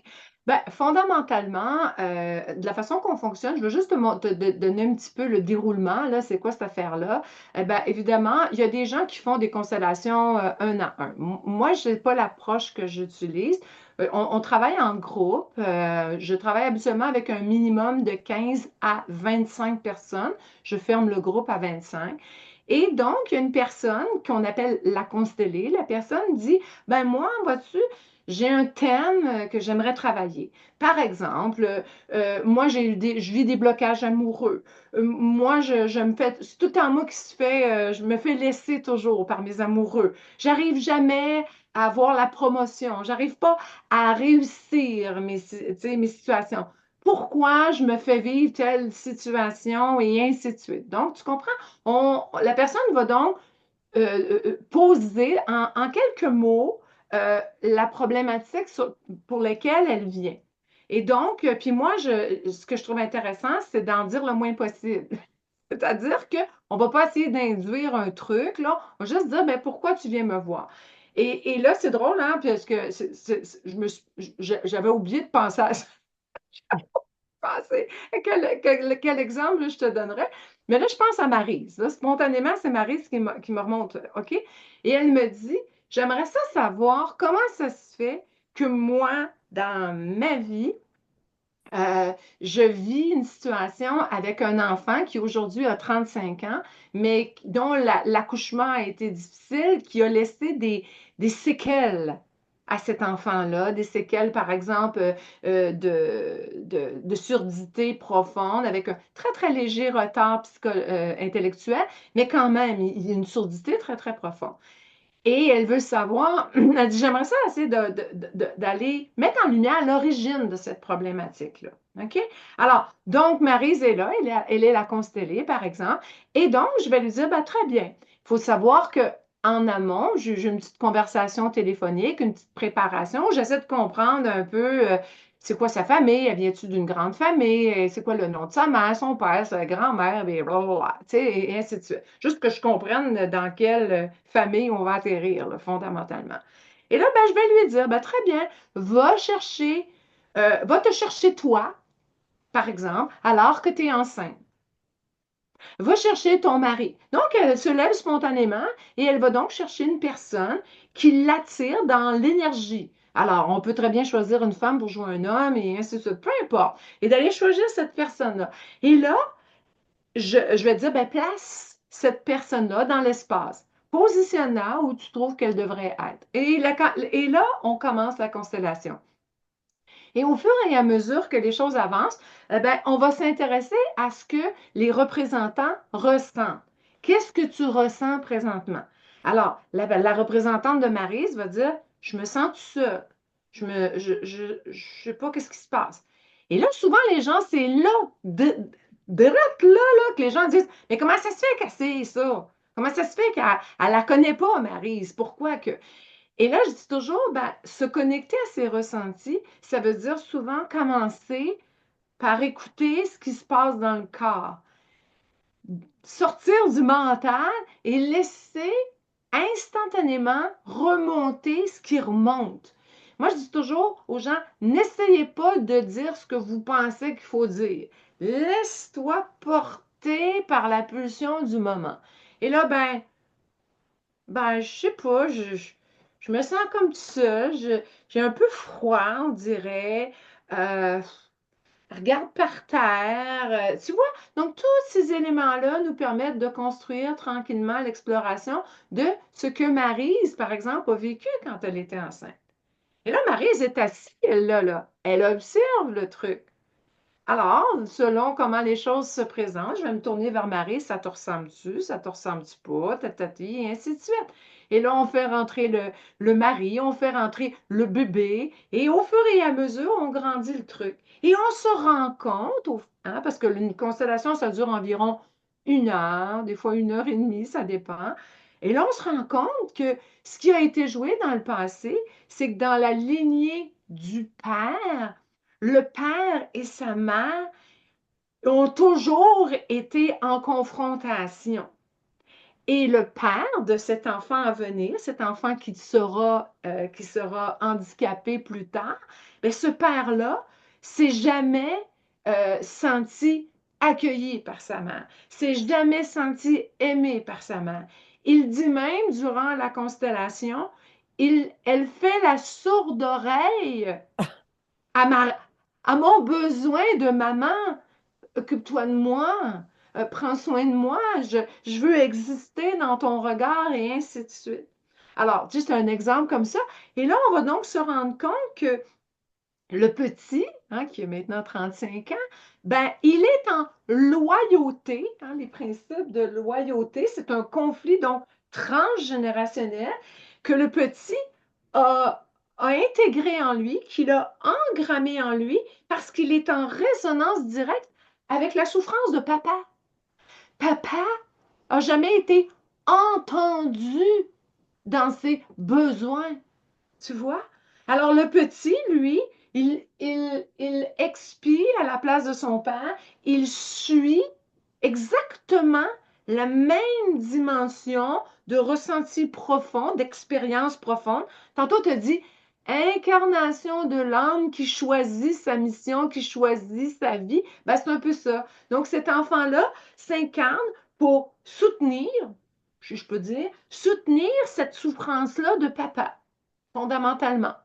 Ben, fondamentalement, de la façon qu'on fonctionne, je veux juste te donner un petit peu le déroulement, là, c'est quoi cette affaire-là? Eh ben, évidemment, il y a des gens qui font des constellations un à un. Moi, je n'ai pas l'approche que j'utilise. On travaille en groupe. Je travaille habituellement avec un minimum de 15 à 25 personnes. Je ferme le groupe à 25. Et donc, il y a une personne qu'on appelle la constellée. La personne dit, ben moi, vois-tu, j'ai un thème que j'aimerais travailler. Par exemple, moi, je vis des blocages amoureux. Moi, je me fais, c'est tout le temps moi qui se fait, je me fais laisser toujours par mes amoureux. J'arrive jamais à avoir la promotion. J'arrive pas à réussir tu sais, mes situations. Pourquoi je me fais vivre telle situation et ainsi de suite. Donc, tu comprends? La personne va donc poser en quelques mots la problématique pour laquelle elle vient. Et donc, puis moi, ce que je trouve intéressant, c'est d'en dire le moins possible. C'est-à-dire qu'on ne va pas essayer d'induire un truc, là. On va juste dire, ben, pourquoi tu viens me voir? Et là, c'est drôle, hein, parce que j'avais oublié de penser à ça. Penser. Quel exemple je te donnerais? Mais là, je pense à Maryse. Là, spontanément, c'est Maryse qui me remonte. OK? Et elle me dit, j'aimerais ça savoir comment ça se fait que moi, dans ma vie, je vis une situation avec un enfant qui aujourd'hui a 35 ans, mais dont l'accouchement a été difficile, qui a laissé des séquelles à cet enfant-là, des séquelles, par exemple, de surdité profonde, avec un très, très léger retard intellectuel, mais quand même, il y a une surdité très, très profonde. Et elle veut savoir, elle dit, j'aimerais ça essayer d'aller mettre en lumière l'origine de cette problématique-là. OK? Alors, donc, Maryse est là, elle est la constellée, par exemple. Et donc, je vais lui dire, ben, très bien. Il faut savoir que en amont, j'ai une petite conversation téléphonique, une petite préparation. J'essaie de comprendre un peu c'est quoi sa famille? Elle vient-tu d'une grande famille? C'est quoi le nom de sa mère, son père, sa grand-mère, et blablabla, tu sais, et ainsi de suite. Juste que je comprenne dans quelle famille on va atterrir, là, fondamentalement. Et là, ben, je vais lui dire, ben, très bien, va chercher, va te chercher toi, par exemple, alors que tu es enceinte. Va chercher ton mari. Donc, elle se lève spontanément et elle va donc chercher une personne qui l'attire dans l'énergie. Alors, on peut très bien choisir une femme pour jouer un homme et ainsi de suite, peu importe. Et d'aller choisir cette personne-là. Et là, je vais dire, ben, place cette personne-là dans l'espace. Positionne-la où tu trouves qu'elle devrait être. Et là, on commence la constellation. Et au fur et à mesure que les choses avancent, ben, on va s'intéresser à ce que les représentants ressentent. Qu'est-ce que tu ressens présentement? Alors, la représentante de Maryse va dire, je me sens tout seul. Je sais pas qu'est-ce qui se passe. Et là, souvent, les gens, c'est là, direct là, que les gens disent, mais comment ça se fait qu'elle sait ça? Comment ça se fait qu'elle ne la connaît pas, Maryse? Pourquoi que? Et là, je dis toujours, ben, se connecter à ses ressentis, ça veut dire souvent commencer par écouter ce qui se passe dans le corps, sortir du mental et laisser instantanément remonter ce qui remonte. Moi, je dis toujours aux gens, n'essayez pas de dire ce que vous pensez qu'il faut dire. Laisse-toi porter par la pulsion du moment. Et là, je sais pas, je me sens comme tout seul, j'ai un peu froid, on dirait. Euh, Regarde par terre, tu vois? Donc, tous ces éléments-là nous permettent de construire tranquillement l'exploration de ce que Maryse, par exemple, a vécu quand elle était enceinte. Et là, Maryse est assise, là. Elle observe le truc. Alors, selon comment les choses se présentent, je vais me tourner vers Marie, ça te ressemble-tu, ça te ressemble-tu pas, tatati, et ainsi de suite. Et là, on fait rentrer le mari, on fait rentrer le bébé, et au fur et à mesure, on grandit le truc. Et on se rend compte, hein, parce que une constellation, ça dure environ 1 heure, des fois 1 heure et demie, ça dépend. Et là, on se rend compte que ce qui a été joué dans le passé, c'est que dans la lignée du père, le père et sa mère ont toujours été en confrontation. Et le père de cet enfant à venir, cet enfant qui sera handicapé plus tard, bien, ce père-là s'est jamais senti accueilli par sa mère, s'est jamais senti aimé par sa mère. Il dit même durant la constellation, elle fait la sourde oreille à, ma, à mon besoin de maman, occupe-toi de moi, prends soin de moi, je veux exister dans ton regard et ainsi de suite. Alors, juste un exemple comme ça. Et là, on va donc se rendre compte que le petit, hein, qui a maintenant 35 ans, ben, il est en loyauté, hein, les principes de loyauté, c'est un conflit donc transgénérationnel que le petit a intégré en lui, qu'il a engrammé en lui parce qu'il est en résonance directe avec la souffrance de papa. Papa a jamais été entendu dans ses besoins. Tu vois? Alors, le petit, lui, il expie à la place de son père, il suit exactement la même dimension de ressenti profond, d'expérience profonde. Tantôt, tu as dit incarnation de l'âme qui choisit sa mission, qui choisit sa vie. Ben, c'est un peu ça. Donc, cet enfant-là s'incarne pour soutenir, je peux dire, soutenir cette souffrance-là de papa fondamentalement.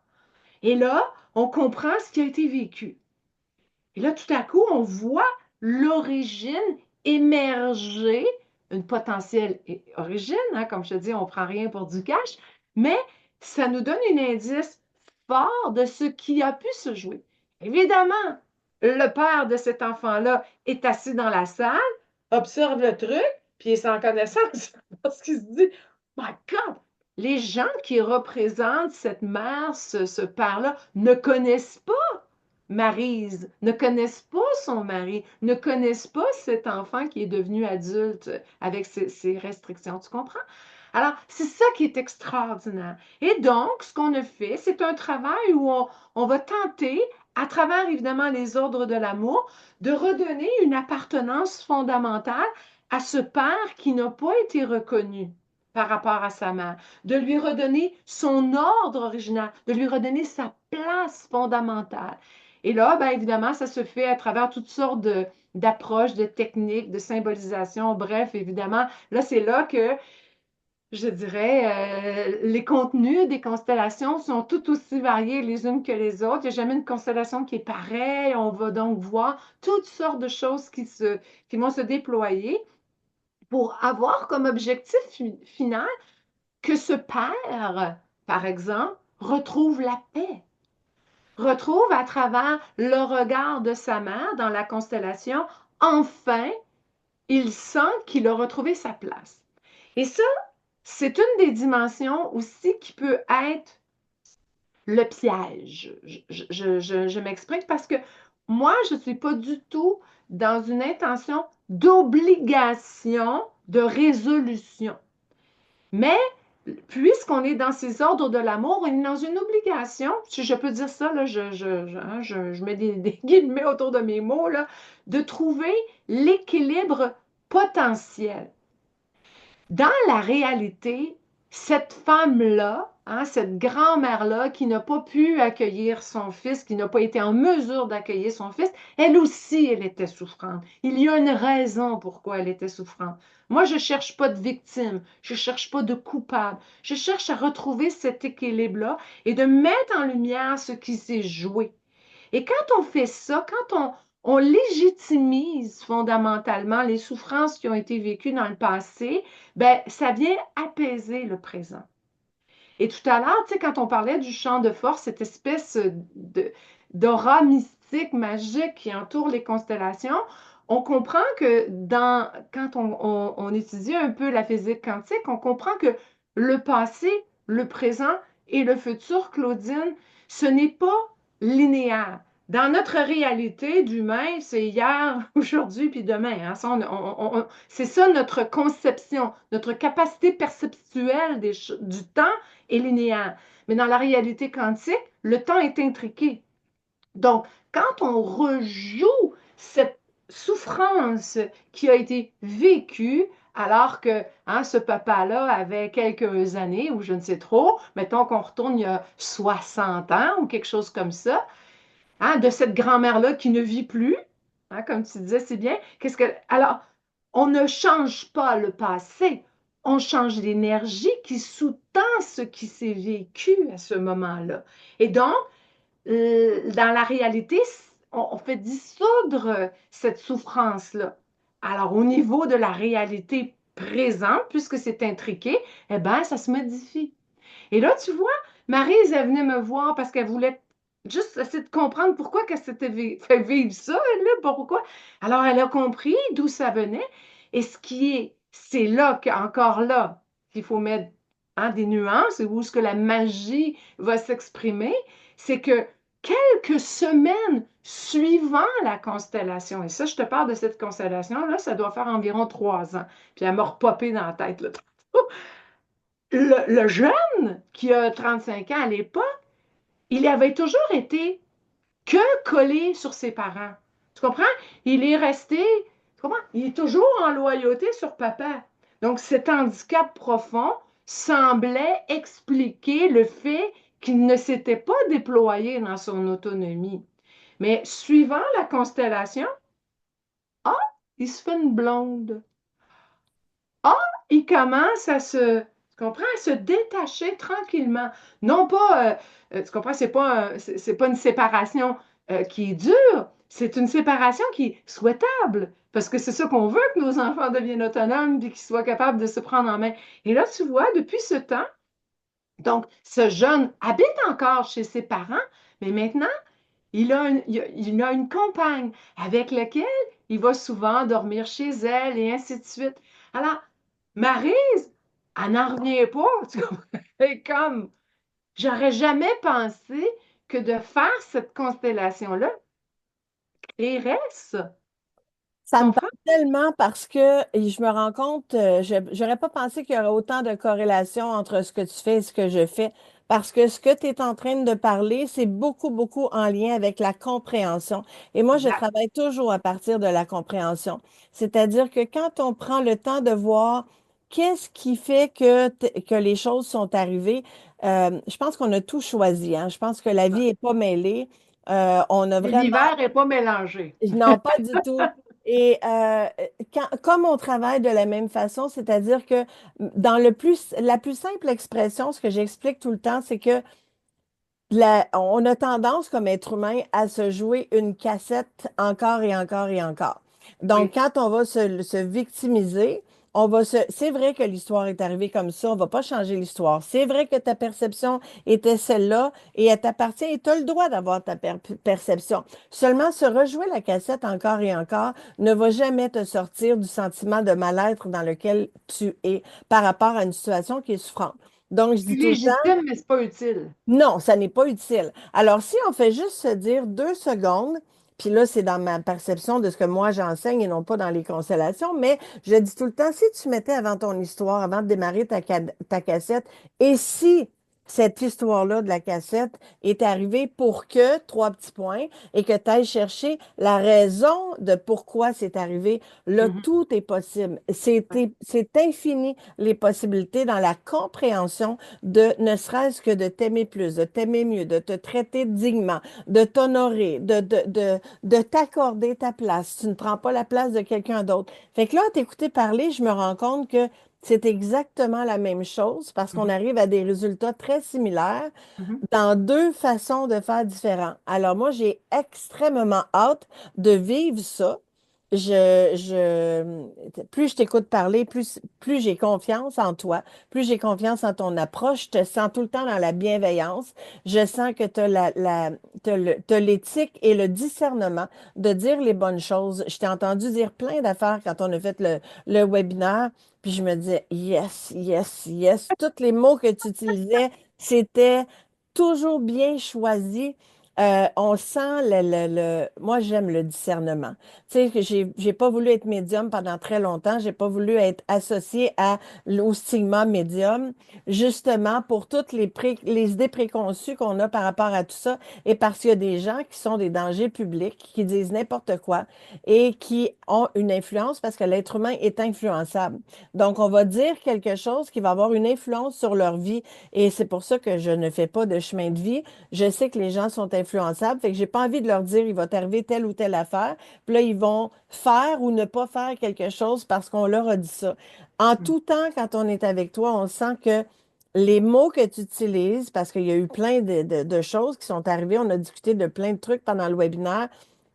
Et là, on comprend ce qui a été vécu. Et là, tout à coup, on voit l'origine émerger, une potentielle origine, hein, comme je te dis, on ne prend rien pour du cash, mais ça nous donne un indice fort de ce qui a pu se jouer. Évidemment, le père de cet enfant-là est assis dans la salle, observe le truc, puis il est sans connaissance parce qu'il se dit, My God, les gens qui représentent cette mère, ce père-là, ne connaissent pas Maryse, ne connaissent pas son mari, ne connaissent pas cet enfant qui est devenu adulte avec ses restrictions. Tu comprends? Alors, c'est ça qui est extraordinaire. Et donc, ce qu'on a fait, c'est un travail où on va tenter à travers évidemment les ordres de l'amour, de redonner une appartenance fondamentale à ce père qui n'a pas été reconnu par rapport à sa mère, de lui redonner son ordre original, de lui redonner sa place fondamentale. Et là, bien évidemment, ça se fait à travers toutes sortes d'approches, de techniques, de symbolisation. Bref, évidemment, là, c'est là que je dirais, les contenus des constellations sont tout aussi variés les unes que les autres. Il n'y a jamais une constellation qui est pareille. On va donc voir toutes sortes de choses qui vont se déployer pour avoir comme objectif final que ce père, par exemple, retrouve la paix, retrouve à travers le regard de sa mère dans la constellation, enfin, il sent qu'il a retrouvé sa place. Et ça, c'est une des dimensions aussi qui peut être le piège. Je m'explique parce que moi, je ne suis pas du tout dans une intention d'obligation de résolution. Mais puisqu'on est dans ces ordres de l'amour, on est dans une obligation, si je peux dire ça, là, je mets des guillemets autour de mes mots, là, de trouver l'équilibre potentiel. Dans la réalité, cette femme-là, hein, cette grand-mère-là qui n'a pas pu accueillir son fils, qui n'a pas été en mesure d'accueillir son fils, elle aussi, elle était souffrante. Il y a une raison pourquoi elle était souffrante. Moi, je ne cherche pas de victime, je ne cherche pas de coupable. Je cherche à retrouver cet équilibre-là et de mettre en lumière ce qui s'est joué. Et quand on fait ça, on légitimise fondamentalement les souffrances qui ont été vécues dans le passé, ben, ça vient apaiser le présent. Et tout à l'heure, tu sais, quand on parlait du champ de force, cette espèce d'aura mystique, magique qui entoure les constellations, on comprend que quand on étudie un peu la physique quantique, on comprend que le passé, le présent et le futur, Claudine, ce n'est pas linéaire. Dans notre réalité d'humain, c'est hier, aujourd'hui, puis demain. Hein. C'est ça notre conception, notre capacité perceptuelle du temps est linéaire. Mais dans la réalité quantique, le temps est intriqué. Donc, quand on rejoue cette souffrance qui a été vécue, alors que hein, ce papa-là avait quelques années, ou je ne sais trop, mettons qu'on retourne il y a 60 ans ou quelque chose comme ça, hein, de cette grand-mère-là qui ne vit plus, hein, comme tu disais c'est bien, Alors, on ne change pas le passé, on change l'énergie qui sous-tend ce qui s'est vécu à ce moment-là. Et donc, dans la réalité, on fait dissoudre cette souffrance-là. Alors, au niveau de la réalité présente, puisque c'est intriqué, eh bien, ça se modifie. Et là, tu vois, Maryse, elle venait me voir parce qu'elle voulait juste essayer de comprendre pourquoi qu'elle s'était fait vivre ça, elle, là, pourquoi. Alors, elle a compris d'où ça venait. Et c'est là, encore là, qu'il faut mettre hein, des nuances et où est-ce que la magie va s'exprimer, c'est que quelques semaines suivant la constellation, et ça, je te parle de cette constellation-là, ça doit faire environ 3 ans. Puis elle m'a repopé dans la tête, là. Le jeune qui a 35 ans à l'époque, il avait toujours été que collé sur ses parents. Tu comprends? Il est resté, tu comprends? Il est toujours en loyauté sur papa. Donc, cet handicap profond semblait expliquer le fait qu'il ne s'était pas déployé dans son autonomie. Mais suivant la constellation, ah, il se fait une blonde. Ah, il commence tu comprends, à se détacher tranquillement. Non pas, tu comprends, c'est pas une séparation qui est dure, c'est une séparation qui est souhaitable. Parce que c'est ça qu'on veut, que nos enfants deviennent autonomes et qu'ils soient capables de se prendre en main. Et là, tu vois, depuis ce temps, donc, ce jeune habite encore chez ses parents, mais maintenant, il a une compagne avec laquelle il va souvent dormir chez elle et ainsi de suite. Alors, Maryse, elle n'en revient pas. Tu comprends? Et comme, j'aurais jamais pensé que de faire cette constellation-là créerait ça. Tu Ça me comprends? parle tellement parce que et je me rends compte, je n'aurais pas pensé qu'il y aurait autant de corrélation entre ce que tu fais et ce que je fais. parce que ce que tu es en train de parler, c'est beaucoup, beaucoup en lien avec la compréhension. Et moi, je Exact. travaille toujours à partir de la compréhension. C'est-à-dire que quand on prend le temps de voir qu'est-ce qui fait que les choses sont arrivées, je pense qu'on a tout choisi, hein. Je pense que la vie n'est pas mêlée. On a vraiment L'univers n'est pas mélangé. non, pas du tout. Et comme on travaille de la même façon, c'est-à-dire que la plus simple expression, ce que j'explique tout le temps, c'est que on a tendance comme être humain à se jouer une cassette encore et encore et encore. Donc, Oui. quand on va se victimiser, c'est vrai que l'histoire est arrivée comme ça, on va pas changer l'histoire. C'est vrai que ta perception était celle-là et elle t'appartient et tu as le droit d'avoir ta perception. Seulement, se rejouer la cassette encore et encore ne va jamais te sortir du sentiment de mal-être dans lequel tu es par rapport à une situation qui est souffrante. Donc, je C'est dis tout le temps, légitime, mais c'est pas utile. non, ça n'est pas utile. Alors, si on fait juste se dire 2 secondes, puis là, c'est dans ma perception de ce que moi j'enseigne et non pas dans les constellations, mais je dis tout le temps, si tu mettais avant ton histoire, avant de démarrer ta cassette, et si cette histoire-là de la cassette est arrivée pour que, 3 petits points, et que tu ailles chercher la raison de pourquoi c'est arrivé, là, Mhm. tout est possible. Ouais. C'est infini les possibilités dans la compréhension de ne serait-ce que de t'aimer plus, de t'aimer mieux, de te traiter dignement, de t'honorer, de t'accorder ta place. Tu ne prends pas la place de quelqu'un d'autre. Fait que là, à t'écouter parler, je me rends compte que c'est exactement la même chose parce qu'on Mhm. arrive à des résultats très similaires Mhm. dans 2 façons de faire différentes. Alors moi, j'ai extrêmement hâte de vivre ça. Plus je t'écoute parler, plus j'ai confiance en toi, plus j'ai confiance en ton approche. Je te sens tout le temps dans la bienveillance. Je sens que tu as t'as l'éthique et le discernement de dire les bonnes choses. Je t'ai entendu dire plein d'affaires quand on a fait le webinaire, puis je me disais, yes, yes, yes. Tous les mots que tu utilisais, c'était toujours bien choisi. On sent moi, j'aime le discernement. Tu sais, que j'ai pas voulu être médium pendant très longtemps. J'ai pas voulu être associée au stigma médium, justement pour toutes les idées préconçues qu'on a par rapport à tout ça. Et parce qu'il y a des gens qui sont des dangers publics, qui disent n'importe quoi et qui ont une influence parce que l'être humain est influençable. Donc, on va dire quelque chose qui va avoir une influence sur leur vie. Et c'est pour ça que je ne fais pas de chemin de vie. Je sais que les gens sont influençables, fait que j'ai pas envie de leur dire il va t'arriver telle ou telle affaire. Puis là, ils vont faire ou ne pas faire quelque chose parce qu'on leur a dit ça. En Mhm. tout temps, quand on est avec toi, on sent que les mots que tu utilises, parce qu'il y a eu plein de choses qui sont arrivées, on a discuté de plein de trucs pendant le webinaire,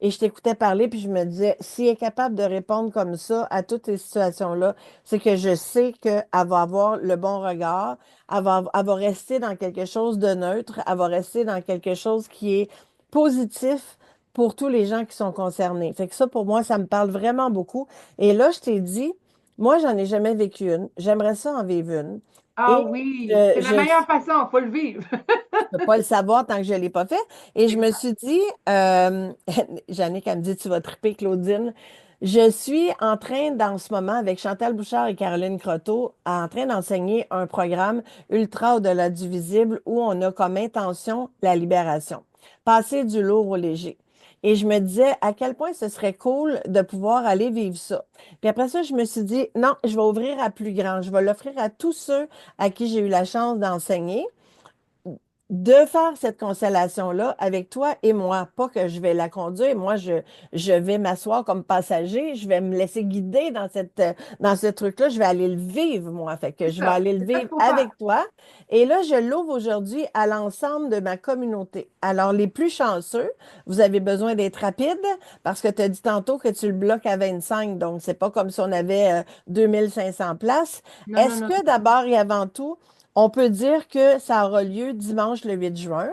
et je t'écoutais parler, puis je me disais, s'il est capable de répondre comme ça à toutes ces situations-là, c'est que je sais qu'elle va avoir le bon regard, elle va rester dans quelque chose de neutre, elle va rester dans quelque chose qui est positif pour tous les gens qui sont concernés. Fait que ça, pour moi, ça me parle vraiment beaucoup. Et là, je t'ai dit, moi, j'en ai jamais vécu une. J'aimerais ça en vivre une. Ah Et oui, je, c'est la je meilleure façon, faut le vivre. peux pas le savoir tant que je ne l'ai pas fait. Et je me Exact. suis dit, Jannick, elle me dit, tu vas triper, Claudine. Je suis en train, dans ce moment, avec Chantal Bouchard et Caroline Croteau, en train d'enseigner un programme ultra au-delà du visible où on a comme intention la libération, passer du lourd au léger. Et je me disais à quel point ce serait cool de pouvoir aller vivre ça. Puis après ça, je me suis dit, non, je vais ouvrir à plus grand. Je vais l'offrir à tous ceux à qui j'ai eu la chance d'enseigner de faire cette constellation-là avec toi et moi. Pas que je vais la conduire, moi, je vais m'asseoir comme passager, je vais me laisser guider dans ce truc-là, je vais aller le vivre, moi. Fait que C'est je vais ça. aller le C'est ça qu'il vivre faut faire. avec toi. Et là, je l'ouvre aujourd'hui à l'ensemble de ma communauté. Alors, les plus chanceux, vous avez besoin d'être rapide parce que tu as dit tantôt que tu le bloques à 25, donc c'est pas comme si on avait 2500 places. Non, non, Est-ce non. que d'abord et avant tout, on peut dire que ça aura lieu dimanche le 8 juin?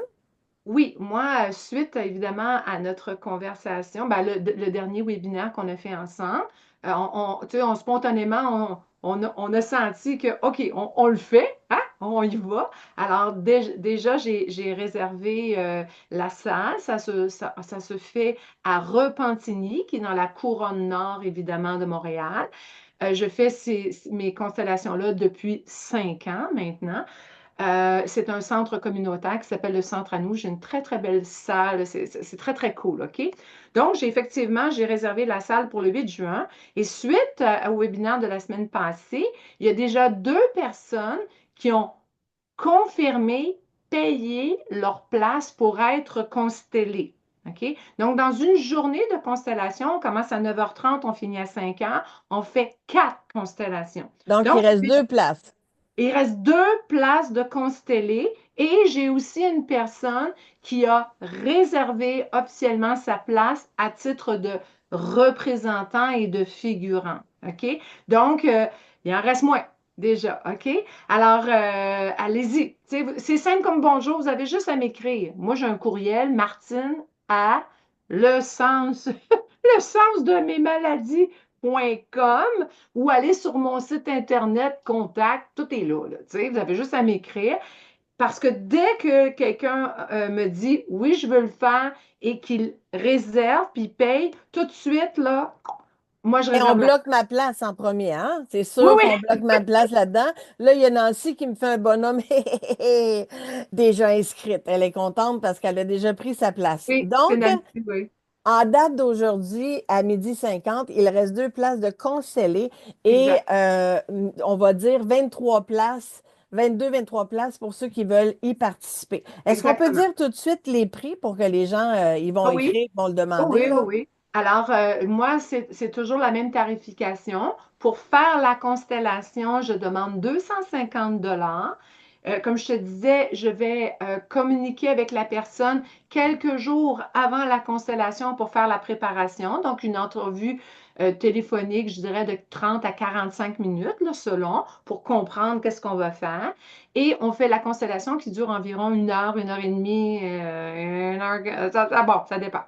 Oui, moi, suite évidemment à notre conversation, ben, le dernier webinaire qu'on a fait ensemble, tu sais, spontanément, on a senti que, OK, on le fait, hein, on y va. Alors, déjà, j'ai réservé la salle. Ça se fait à Repentigny, qui est dans la couronne nord, évidemment, de Montréal. Je fais mes constellations-là depuis 5 ans maintenant. C'est un centre communautaire qui s'appelle le Centre à nous. J'ai une très, très belle salle. C'est très, très cool, OK? Donc, j'ai réservé la salle pour le 8 juin. Et suite au webinaire de la semaine passée, il y a déjà deux personnes qui ont confirmé, payé leur place pour être constellées. OK? Donc, dans une journée de constellation, on commence à 9h30, on finit à 5h, on fait 4 constellations. Donc, il Donc, reste deux places. il reste 2 places de constellés et j'ai aussi une personne qui a réservé officiellement sa place à titre de représentant et de figurant. OK? Donc, il en reste moins déjà. OK? Alors, allez-y. C'est simple comme bonjour. Vous avez juste à m'écrire. Moi, j'ai un courriel, Martine, à le sens, le sens de mes maladies.com ou aller sur mon site internet, contact, tout est là. Vous avez juste à m'écrire. Parce que dès que quelqu'un me dit oui, je veux le faire et qu'il réserve puis paye, tout de suite, là, moi, je Et on réserve la. bloque ma place en premier, hein? C'est Oui, sûr oui, qu'on bloque ma place là-dedans. Là, il y a Nancy qui me fait un bonhomme déjà inscrite. Elle est contente parce qu'elle a déjà pris sa place. oui, c'est Donc, Nancy, oui. en date d'aujourd'hui, à 12h50, il reste deux places de conseillers et Exact. on va dire 23 places, 23 places pour ceux qui veulent y participer. Est-ce qu'on peut Exactement. dire tout de suite les prix pour que les gens, ils vont Ah oui, écrire, ils vont le oh demander, oui, oui, là? oui. Alors, moi, c'est toujours la même tarification. Pour faire la constellation, je demande 250 $. Comme je te disais, je vais communiquer avec la personne quelques jours avant la constellation pour faire la préparation. Donc, une entrevue téléphonique, je dirais, de 30 à 45 minutes, là, selon, pour comprendre qu'est-ce qu'on va faire. Et on fait la constellation qui dure environ 1 heure et demie, 1 heure, bon, ça dépend.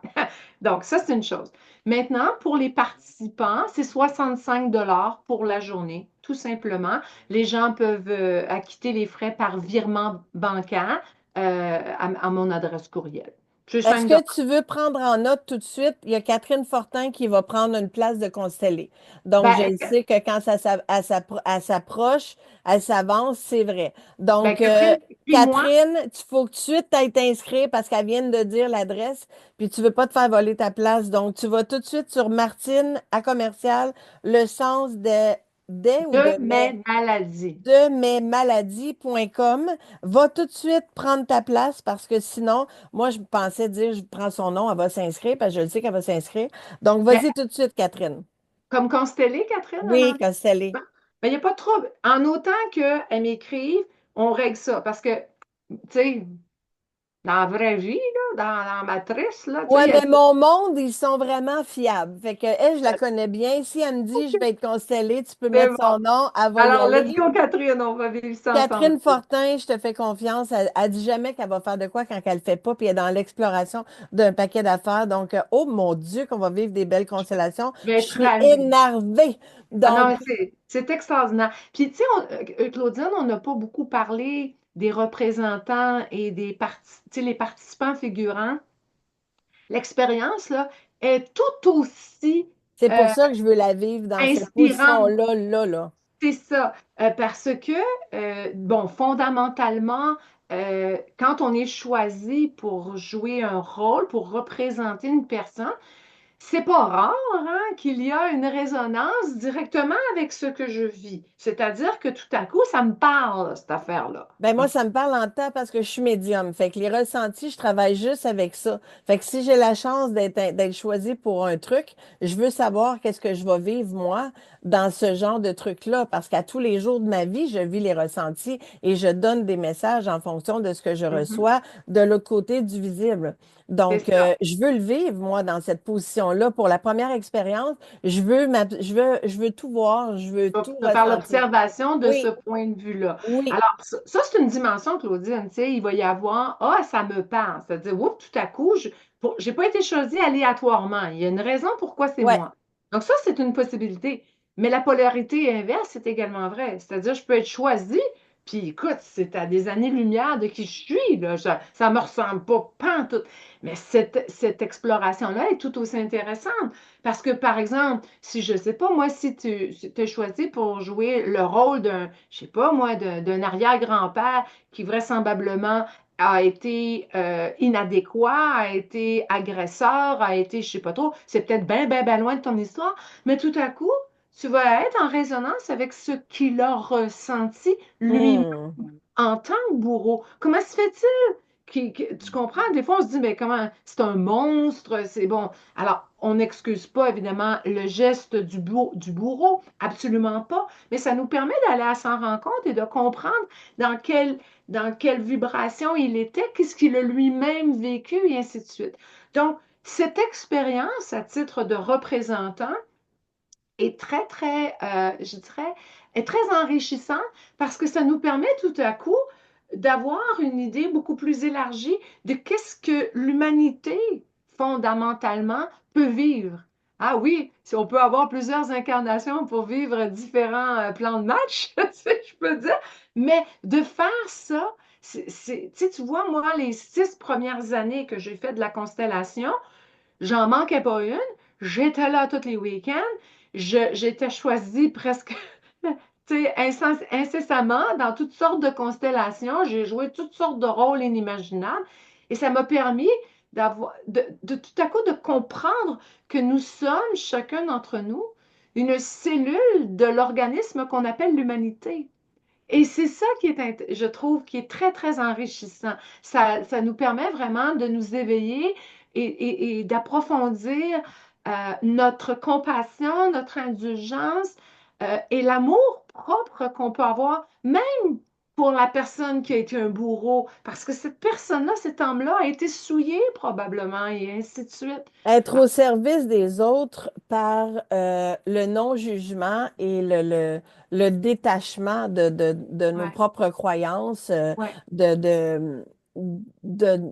Donc, ça, c'est une chose. Maintenant, pour les participants, c'est 65 $ pour la journée, tout simplement. Les gens peuvent acquitter les frais par virement bancaire à mon adresse courriel. C'est Est-ce 5 que tu veux prendre en note tout de suite? Il y a Catherine Fortin qui va prendre une place de constellée. Donc, je Ben, le sais que quand elle s'approche, elle s'avance, c'est vrai. ben, Donc, Catherine, puis moi, Catherine, il faut que tout de suite t'ailles t'inscrire parce qu'elle vient de dire l'adresse, puis tu veux pas te faire voler ta place. Donc, tu vas tout de suite sur Martine à commercial, le sens des ou de de mai mes maladies. de mesmaladies.com. Va tout de suite prendre ta place parce que sinon, moi, je pensais dire, je prends son nom, elle va s'inscrire parce que je le sais qu'elle va s'inscrire. Donc, Mais vas-y tout de suite, Catherine. comme constellée, Catherine, en Oui, anglais? Costelli. Ben, il n'y a pas de trouble. En autant qu'elle m'écrive, on règle ça. Parce que, tu sais, dans la vraie vie, là, dans ma triste, là, tu sais, Ouais, il y a mais mon monde, ils sont vraiment fiables. Fait que elle, je la connais bien. Si elle me dit, je vais être constellée, tu peux c'est mettre bon. son nom, elle va y Alors, let's aller. go, Catherine, on va vivre ça ensemble. Catherine Fortin, je te fais confiance. Elle dit jamais qu'elle va faire de quoi quand elle le fait pas, puis elle est dans l'exploration d'un paquet d'affaires. Donc, oh mon Dieu, qu'on va vivre des belles constellations. Je vais Je être suis ravie. énervée. Ah Donc, non, c'est extraordinaire. Puis, tu sais, Claudine, on n'a pas beaucoup parlé des représentants et tu sais, les participants figurants. L'expérience, là, est tout aussi c'est pour euh, ça que je veux la vivre dans cette inspirante. position-là, là, là. C'est ça, parce que, bon, fondamentalement, quand on est choisi pour jouer un rôle, pour représenter une personne, c'est pas rare, hein, qu'il y a une résonance directement avec ce que je vis. C'est-à-dire que tout à coup, ça me parle, cette affaire-là. Ben moi, OK? ça me parle en temps parce que je suis médium. Fait que les ressentis, je travaille juste avec ça. Fait que si j'ai la chance d'être choisie pour un truc, je veux savoir qu'est-ce que je vais vivre, moi, dans ce genre de truc-là. Parce qu'à tous les jours de ma vie, je vis les ressentis et je donne des messages en fonction de ce que je Mhm. reçois de l'autre côté du visible. C'est Donc, ça. je veux le vivre, moi, dans cette position-là. Pour la première expérience, je veux tout voir, je veux tout De faire ressentir. l'observation de ce Oui, point de vue-là. oui. Alors, ça, c'est une dimension, Claudine. Tu sais, il va y avoir, ça me parle. C'est-à-dire, oups, tout à coup, j'ai pas été choisie aléatoirement. Il y a une raison pourquoi c'est Ouais. moi. Donc, c'est une possibilité. Mais la polarité inverse, c'est également vrai. C'est-à-dire, je peux être choisie, Puis écoute, c'est à des années-lumière de qui je suis, là. Ça me ressemble pas pantoute. Mais cette exploration-là est tout aussi intéressante. Parce que, par exemple, si je sais pas, moi, si tu t'es choisi pour jouer le rôle d'un, je sais pas, moi, d'un arrière-grand-père qui vraisemblablement a été inadéquat, a été agresseur, a été, je sais pas trop, c'est peut-être bien, bien, bien loin de ton histoire, mais tout à coup, tu vas être en résonance avec ce qu'il a ressenti lui-même Hmm. en tant que bourreau. Comment se fait-il? Tu comprends? Des fois, on se dit, mais comment? C'est un monstre, c'est bon. Alors, on n'excuse pas, évidemment, le geste du bourreau, absolument pas, mais ça nous permet d'aller à son rencontre et de comprendre dans quelle, dans quelle vibration il était, qu'est-ce qu'il a lui-même vécu, et ainsi de suite. Donc, cette expérience, à titre de représentant, est très, très, je dirais, est très enrichissant parce que ça nous permet tout à coup d'avoir une idée beaucoup plus élargie de qu'est-ce que l'humanité, fondamentalement, peut vivre. Ah oui, si on peut avoir plusieurs incarnations pour vivre différents plans de match, je peux dire, mais de faire ça, tu sais, tu vois, moi, les 6 premières années que j'ai fait de la constellation, j'en manquais pas une. J'étais là tous les week-ends. J'étais choisie presque, tu sais, incessamment dans toutes sortes de constellations. J'ai joué toutes sortes de rôles inimaginables. Et ça m'a permis de tout à coup de comprendre que nous sommes, chacun d'entre nous, une cellule de l'organisme qu'on appelle l'humanité. Et c'est ça qui est, je trouve, qui est très, très enrichissant. Ça nous permet vraiment de nous éveiller et d'approfondir notre compassion, notre indulgence et l'amour propre qu'on peut avoir, même pour la personne qui a été un bourreau, parce que cette personne-là, cet homme-là, a été souillé probablement, et ainsi de suite. Être au service des autres par le non-jugement et le détachement de nos Ouais, propres croyances, ouais, de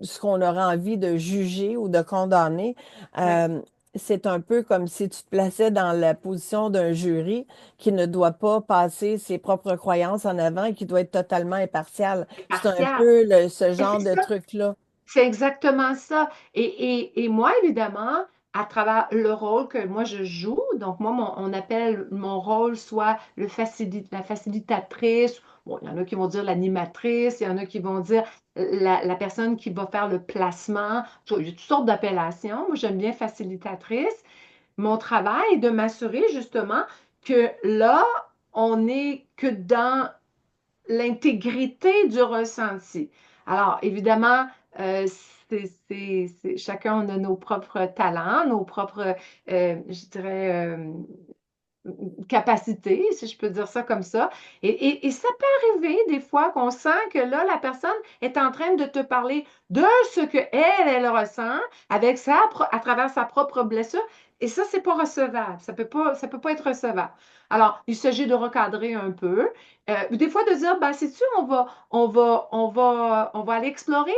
ce qu'on aurait envie de juger ou de condamner. ouais. Euh, c'est un peu comme si tu te plaçais dans la position d'un jury qui ne doit pas passer ses propres croyances en avant et qui doit être totalement impartial. C'est C'est un partial. peu ce Et c'est genre de ça. truc-là. C'est exactement ça. Et moi, évidemment, à travers le rôle que moi je joue, donc moi, on appelle mon rôle soit la facilitatrice, bon, il y en a qui vont dire l'animatrice, il y en a qui vont dire la personne qui va faire le placement. Il y a toutes sortes d'appellations. Moi, j'aime bien facilitatrice. Mon travail est de m'assurer justement que là, on n'est que dans l'intégrité du ressenti. Alors, évidemment, chacun on a nos propres talents, nos propres, je dirais, capacités, si je peux dire ça comme ça. Et ça peut arriver des fois qu'on sent que là, la personne est en train de te parler de ce que elle ressent avec à travers sa propre blessure. Et ça, c'est pas recevable. Ça peut pas être recevable. Alors, il s'agit de recadrer un peu. Des fois, de dire, ben, sais-tu, on va aller explorer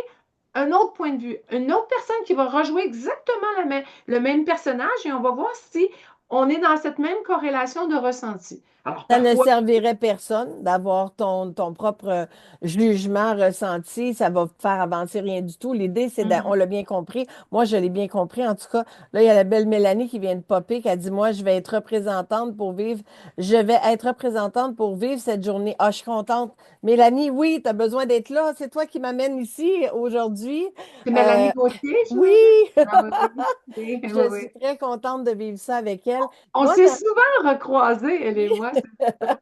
un autre point de vue, une autre personne qui va rejouer exactement le même personnage et on va voir si on est dans cette même corrélation de ressenti. Alors, Ça ne parfois, servirait personne d'avoir ton propre jugement ressenti. Ça va faire avancer rien du tout. L'idée, c'est, on mhm, l'a bien compris. Moi, je l'ai bien compris. En tout cas, là, il y a la belle Mélanie qui vient de popper, qui a dit, moi, je vais être représentante pour vivre cette journée. Ah, je suis contente. Mélanie, oui, tu as besoin d'être là. C'est toi qui m'amène ici aujourd'hui. c'est Mélanie Euh, Gauthier, oui, j'imagine. Ah oui, oui, oui, oui, je suis oui. très contente de vivre ça avec elle. On Moi, s'est souvent recroisés, elle et oui. moi. C'est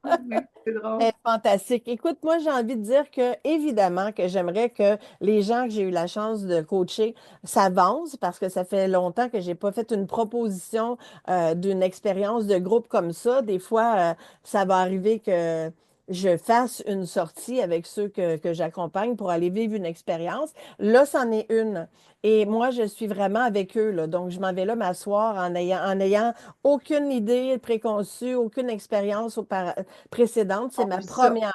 drôle, oui, c'est drôle. Fantastique. Écoute, moi, j'ai envie de dire que, évidemment, que j'aimerais que les gens que j'ai eu la chance de coacher s'avancent parce que ça fait longtemps que j'ai pas fait une proposition d'une expérience de groupe comme ça. Des fois, ça va arriver que je fasse une sortie avec ceux que j'accompagne pour aller vivre une expérience. Là, c'en est une. Et moi, je suis vraiment avec eux, là. Donc, je m'en vais là m'asseoir en ayant aucune idée préconçue, aucune expérience précédente, c'est On ma veut ça. première.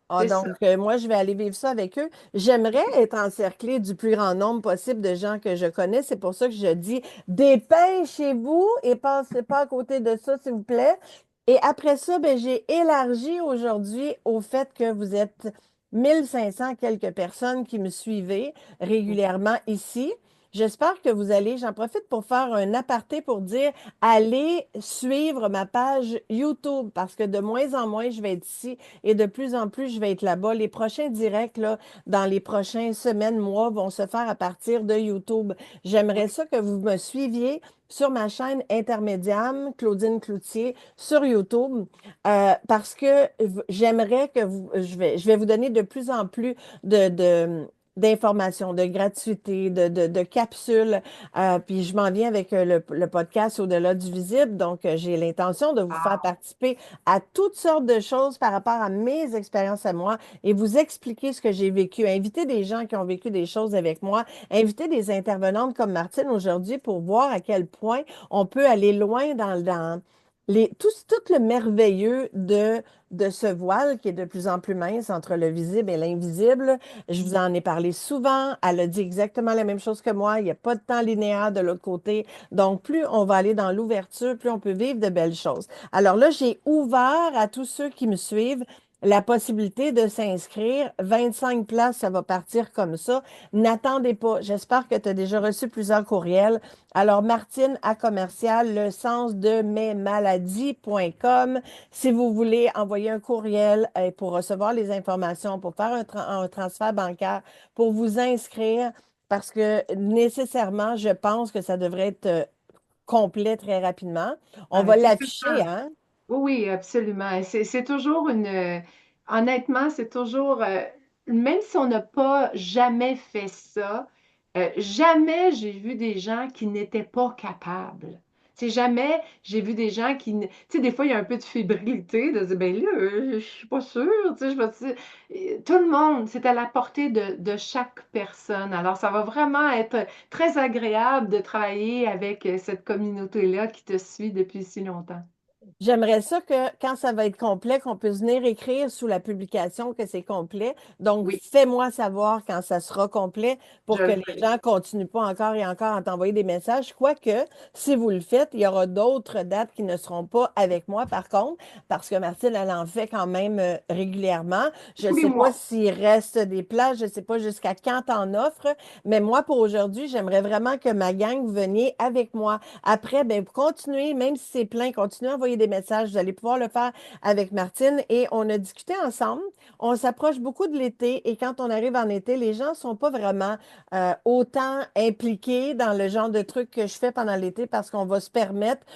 Ah, C'est ça. donc, moi, je vais aller vivre ça avec eux. J'aimerais être encerclée du plus grand nombre possible de gens que je connais. C'est pour ça que je dis dépêchez-vous et passez pas à côté de ça, s'il vous plaît. Et après ça, ben, j'ai élargi aujourd'hui au fait que vous êtes 1500 quelques personnes qui me suivez régulièrement ici. J'espère que vous allez, j'en profite pour faire un aparté pour dire, allez suivre ma page YouTube parce que de moins en moins, je vais être ici et de plus en plus, je vais être là-bas. Les prochains directs, là, dans les prochaines semaines, mois, vont se faire à partir de YouTube. J'aimerais Oui. ça que vous me suiviez sur ma chaîne intermédiaire, Claudine Cloutier sur YouTube parce que j'aimerais que vous, je vais vous donner de plus en plus d'informations, de gratuité, de capsules. Puis je m'en viens avec le podcast Au-delà du visible. Donc, j'ai l'intention de vous faire Wow. participer à toutes sortes de choses par rapport à mes expériences à moi et vous expliquer ce que j'ai vécu. Inviter des gens qui ont vécu des choses avec moi, inviter des intervenantes comme Martine aujourd'hui pour voir à quel point on peut aller loin dans tout le merveilleux de ce voile qui est de plus en plus mince entre le visible et l'invisible. Je vous en ai parlé souvent. Elle a dit exactement la même chose que moi. Il n'y a pas de temps linéaire de l'autre côté. Donc, plus on va aller dans l'ouverture, plus on peut vivre de belles choses. Alors là, j'ai ouvert à tous ceux qui me suivent la possibilité de s'inscrire. 25 places, ça va partir comme ça. N'attendez pas. J'espère que tu as déjà reçu plusieurs courriels. Alors, Martine à commercial, le sens de mes maladies.com. Si vous voulez envoyer un courriel pour recevoir les informations, pour faire un transfert bancaire, pour vous inscrire, parce que nécessairement, je pense que ça devrait être complet très rapidement. On va C'est l'afficher, certain. hein? Oui, oui, absolument. Et c'est toujours honnêtement, c'est toujours, même si on n'a pas jamais fait ça, jamais j'ai vu des gens qui n'étaient pas capables. C'est jamais j'ai vu des gens tu sais, des fois, il y a un peu de fébrilité de dire, ben là, je suis pas sûre, tu sais, tout le monde, c'est à la portée de chaque personne. Alors, ça va vraiment être très agréable de travailler avec cette communauté-là qui te suit depuis si longtemps. J'aimerais ça que quand ça va être complet, qu'on puisse venir écrire sous la publication que c'est complet. Donc, Oui, fais-moi savoir quand ça sera complet je pour que le les ferai. gens continuent pas encore et encore à t'envoyer des messages. Quoique, si vous le faites, il y aura d'autres dates qui ne seront pas avec moi, par contre, parce que Martine, elle en fait quand même régulièrement. Je ne Tous les sais pas mois. s'il reste des places, je ne sais pas jusqu'à quand t'en offres, mais moi, pour aujourd'hui, j'aimerais vraiment que ma gang, vous veniez avec moi. Après, ben, continuez, même si c'est plein, continuez à envoyer des messages. Vous allez pouvoir le faire avec Martine. Et on a discuté ensemble. On s'approche beaucoup de l'été. Et quand on arrive en été, les gens ne sont pas vraiment autant impliqués dans le genre de trucs que je fais pendant l'été parce qu'on va se permettre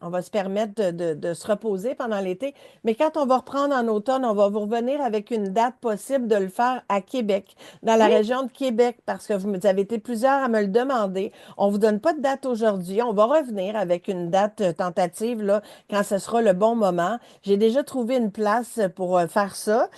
on va se permettre de se reposer pendant l'été. Mais quand on va reprendre en automne, on va vous revenir avec une date possible de le faire à Québec, dans la Oui, région de Québec, parce que vous avez été plusieurs à me le demander. On ne vous donne pas de date aujourd'hui. On va revenir avec une date tentative là, quand ce sera le bon moment. J'ai déjà trouvé une place pour faire ça.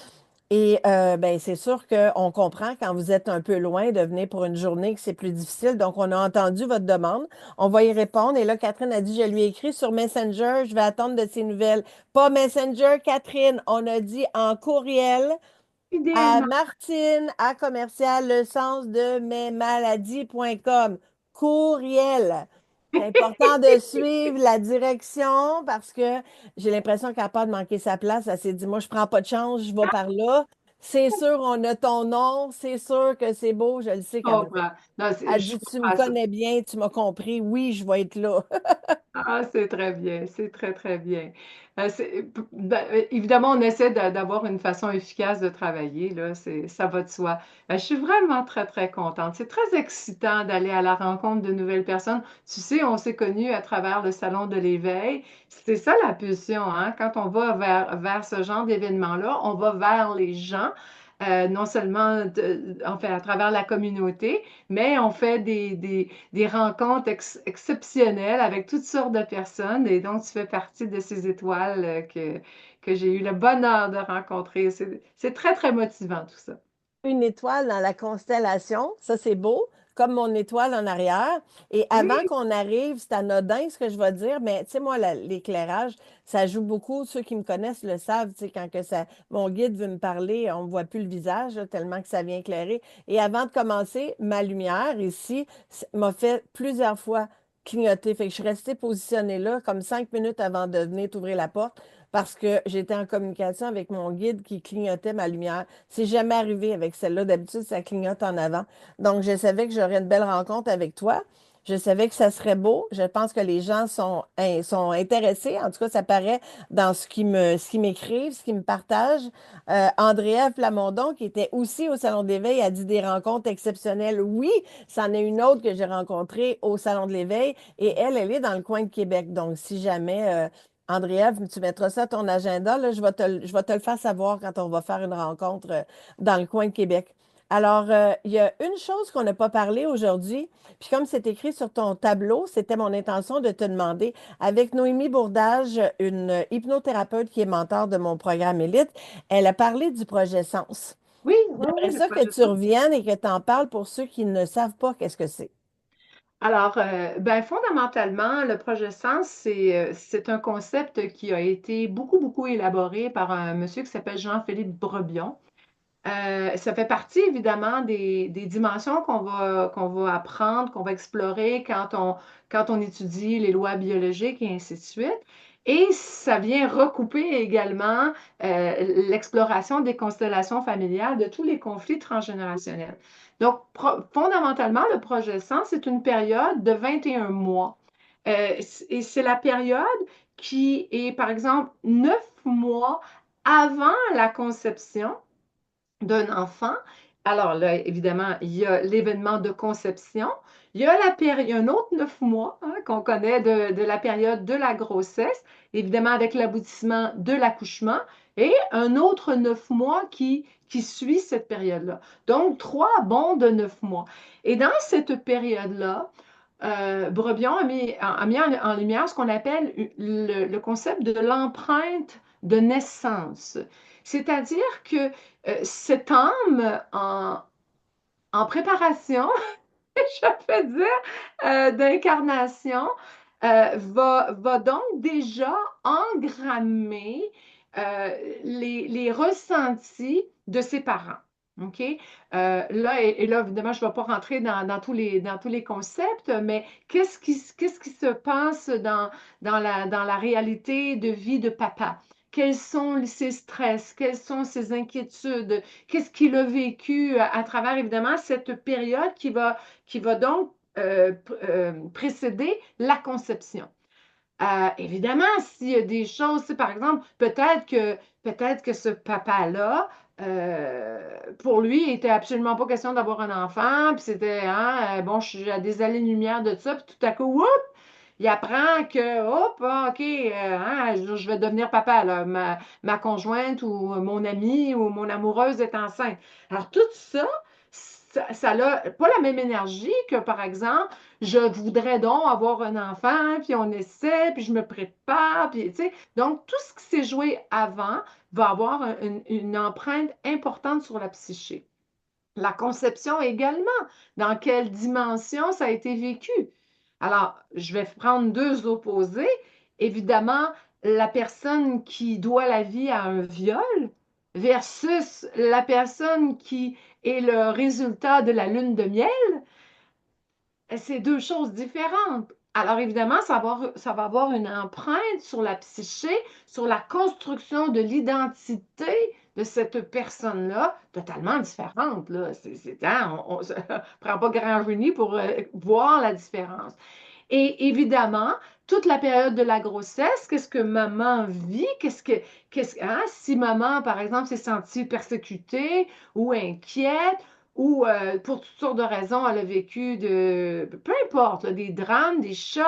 Et ben, c'est sûr qu'on comprend quand vous êtes un peu loin de venir pour une journée que c'est plus difficile. Donc, on a entendu votre demande. On va y répondre. Et là, Catherine a dit, je lui ai écrit sur Messenger, je vais attendre de ses nouvelles. Pas Messenger, Catherine. On a dit en courriel à idéalement. Martine à commercial le sens de mes maladies.com. Courriel. C'est important de suivre la direction parce que j'ai l'impression qu'elle n'a pas de manquer sa place. Elle s'est dit, moi, je prends pas de chance, je vais par là. C'est sûr, on a ton nom. C'est sûr que c'est beau. Je le sais Je qu'elle va comprends. Non, Elle je dit, tu me comprends ça. connais bien, tu m'as compris. Oui, je vais être là. Ah, c'est très bien, c'est très, très bien. Évidemment, on essaie d'avoir une façon efficace de travailler, là, ça va de soi. Je suis vraiment très, très contente. C'est très excitant d'aller à la rencontre de nouvelles personnes. Tu sais, on s'est connus à travers le Salon de l'éveil. C'est ça la pulsion, hein? Quand on va vers ce genre d'événement-là, on va vers les gens. Non seulement enfin, à travers la communauté, mais on fait des rencontres exceptionnelles avec toutes sortes de personnes et donc tu fais partie de ces étoiles que j'ai eu le bonheur de rencontrer. C'est très, très motivant tout ça. Une étoile dans la constellation, ça c'est beau, comme mon étoile en arrière. Et avant Oui, qu'on arrive, c'est anodin ce que je vais dire, mais tu sais, moi, l'éclairage, ça joue beaucoup. Ceux qui me connaissent le savent, tu sais, quand que mon guide veut me parler, on ne voit plus le visage, là, tellement que ça vient éclairer. Et avant de commencer, ma lumière ici m'a fait plusieurs fois. clignoté. Fait que je suis restée positionnée là comme 5 minutes avant de venir t'ouvrir la porte parce que j'étais en communication avec mon guide qui clignotait ma lumière. C'est jamais arrivé avec celle-là. D'habitude, ça clignote en avant. Donc, je savais que j'aurais une belle rencontre avec toi. Je savais que ça serait beau. Je pense que les gens sont intéressés. En tout cas, ça paraît dans ce qu'ils m'écrivent, ce qu'ils me partagent. Andrea Plamondon, qui était aussi au Salon de l'Éveil, a dit des rencontres exceptionnelles. Oui, c'en est une autre que j'ai rencontrée au Salon de l'Éveil et elle est dans le coin de Québec. Donc, si jamais, Andrea, tu mettras ça à ton agenda, là, je vais te le faire savoir quand on va faire une rencontre dans le coin de Québec. Alors, il y a une chose qu'on n'a pas parlé aujourd'hui, puis comme c'est écrit sur ton tableau, c'était mon intention de te demander, avec Noémie Bourdage, une hypnothérapeute qui est mentor de mon programme Élite, elle a parlé du projet Sens. Oui, oui, J'aimerais oui, le ça que projet tu Sens. reviennes et que tu en parles pour ceux qui ne savent pas qu'est-ce que c'est. Alors, ben, fondamentalement, le projet Sens, c'est un concept qui a été beaucoup, beaucoup élaboré par un monsieur qui s'appelle Jean-Philippe Brebion. Ça fait partie évidemment des dimensions qu'on va apprendre, qu'on va explorer quand on étudie les lois biologiques et ainsi de suite. Et ça vient recouper également l'exploration des constellations familiales de tous les conflits transgénérationnels. Donc, fondamentalement, le projet 100, c'est une période de 21 mois. Et c'est la période qui est, par exemple, 9 mois avant la conception d'un enfant. Alors là, évidemment, il y a l'événement de conception. Il y a un autre 9 mois hein, qu'on connaît de la période de la grossesse, évidemment avec l'aboutissement de l'accouchement, et un autre 9 mois qui suit cette période-là. Donc, 3 bonds de 9 mois. Et dans cette période-là, Brebion a mis en lumière ce qu'on appelle le concept de l'empreinte de naissance. C'est-à-dire que cette âme en préparation, je peux dire, d'incarnation, va donc déjà engrammer les ressentis de ses parents. OK? Et là, évidemment, je ne vais pas rentrer dans tous les concepts, mais qu'est-ce qui se passe dans la réalité de vie de papa? Quels sont ses stress? Quelles sont ses inquiétudes? Qu'est-ce qu'il a vécu à travers, évidemment, cette période qui va donc précéder la conception. Évidemment, s'il y a des choses, par exemple, peut-être que ce papa-là, pour lui, il était absolument pas question d'avoir un enfant, puis c'était, hein, bon, je suis à des années-lumière de ça, puis tout à coup, whoop, il apprend que, hop, ah, OK, hein, je vais devenir papa, là, ma conjointe ou mon ami ou mon amoureuse est enceinte. Alors, tout ça, ça n'a pas la même énergie que, par exemple, je voudrais donc avoir un enfant, puis on essaie, puis je me prépare, puis tu sais. Donc, tout ce qui s'est joué avant va avoir une empreinte importante sur la psyché. La conception également, dans quelle dimension ça a été vécu. Alors, je vais prendre deux opposés. Évidemment, la personne qui doit la vie à un viol versus la personne qui est le résultat de la lune de miel, c'est deux choses différentes. Alors évidemment, ça va avoir une empreinte sur la psyché, sur la construction de l'identité de cette personne-là, totalement différente. Là. Hein, on ne prend pas grand génie pour voir la différence. Et évidemment, toute la période de la grossesse, qu'est-ce que maman vit? Hein, si maman, par exemple, s'est sentie persécutée ou inquiète, ou pour toutes sortes de raisons, elle a vécu peu importe, là, des drames, des chocs,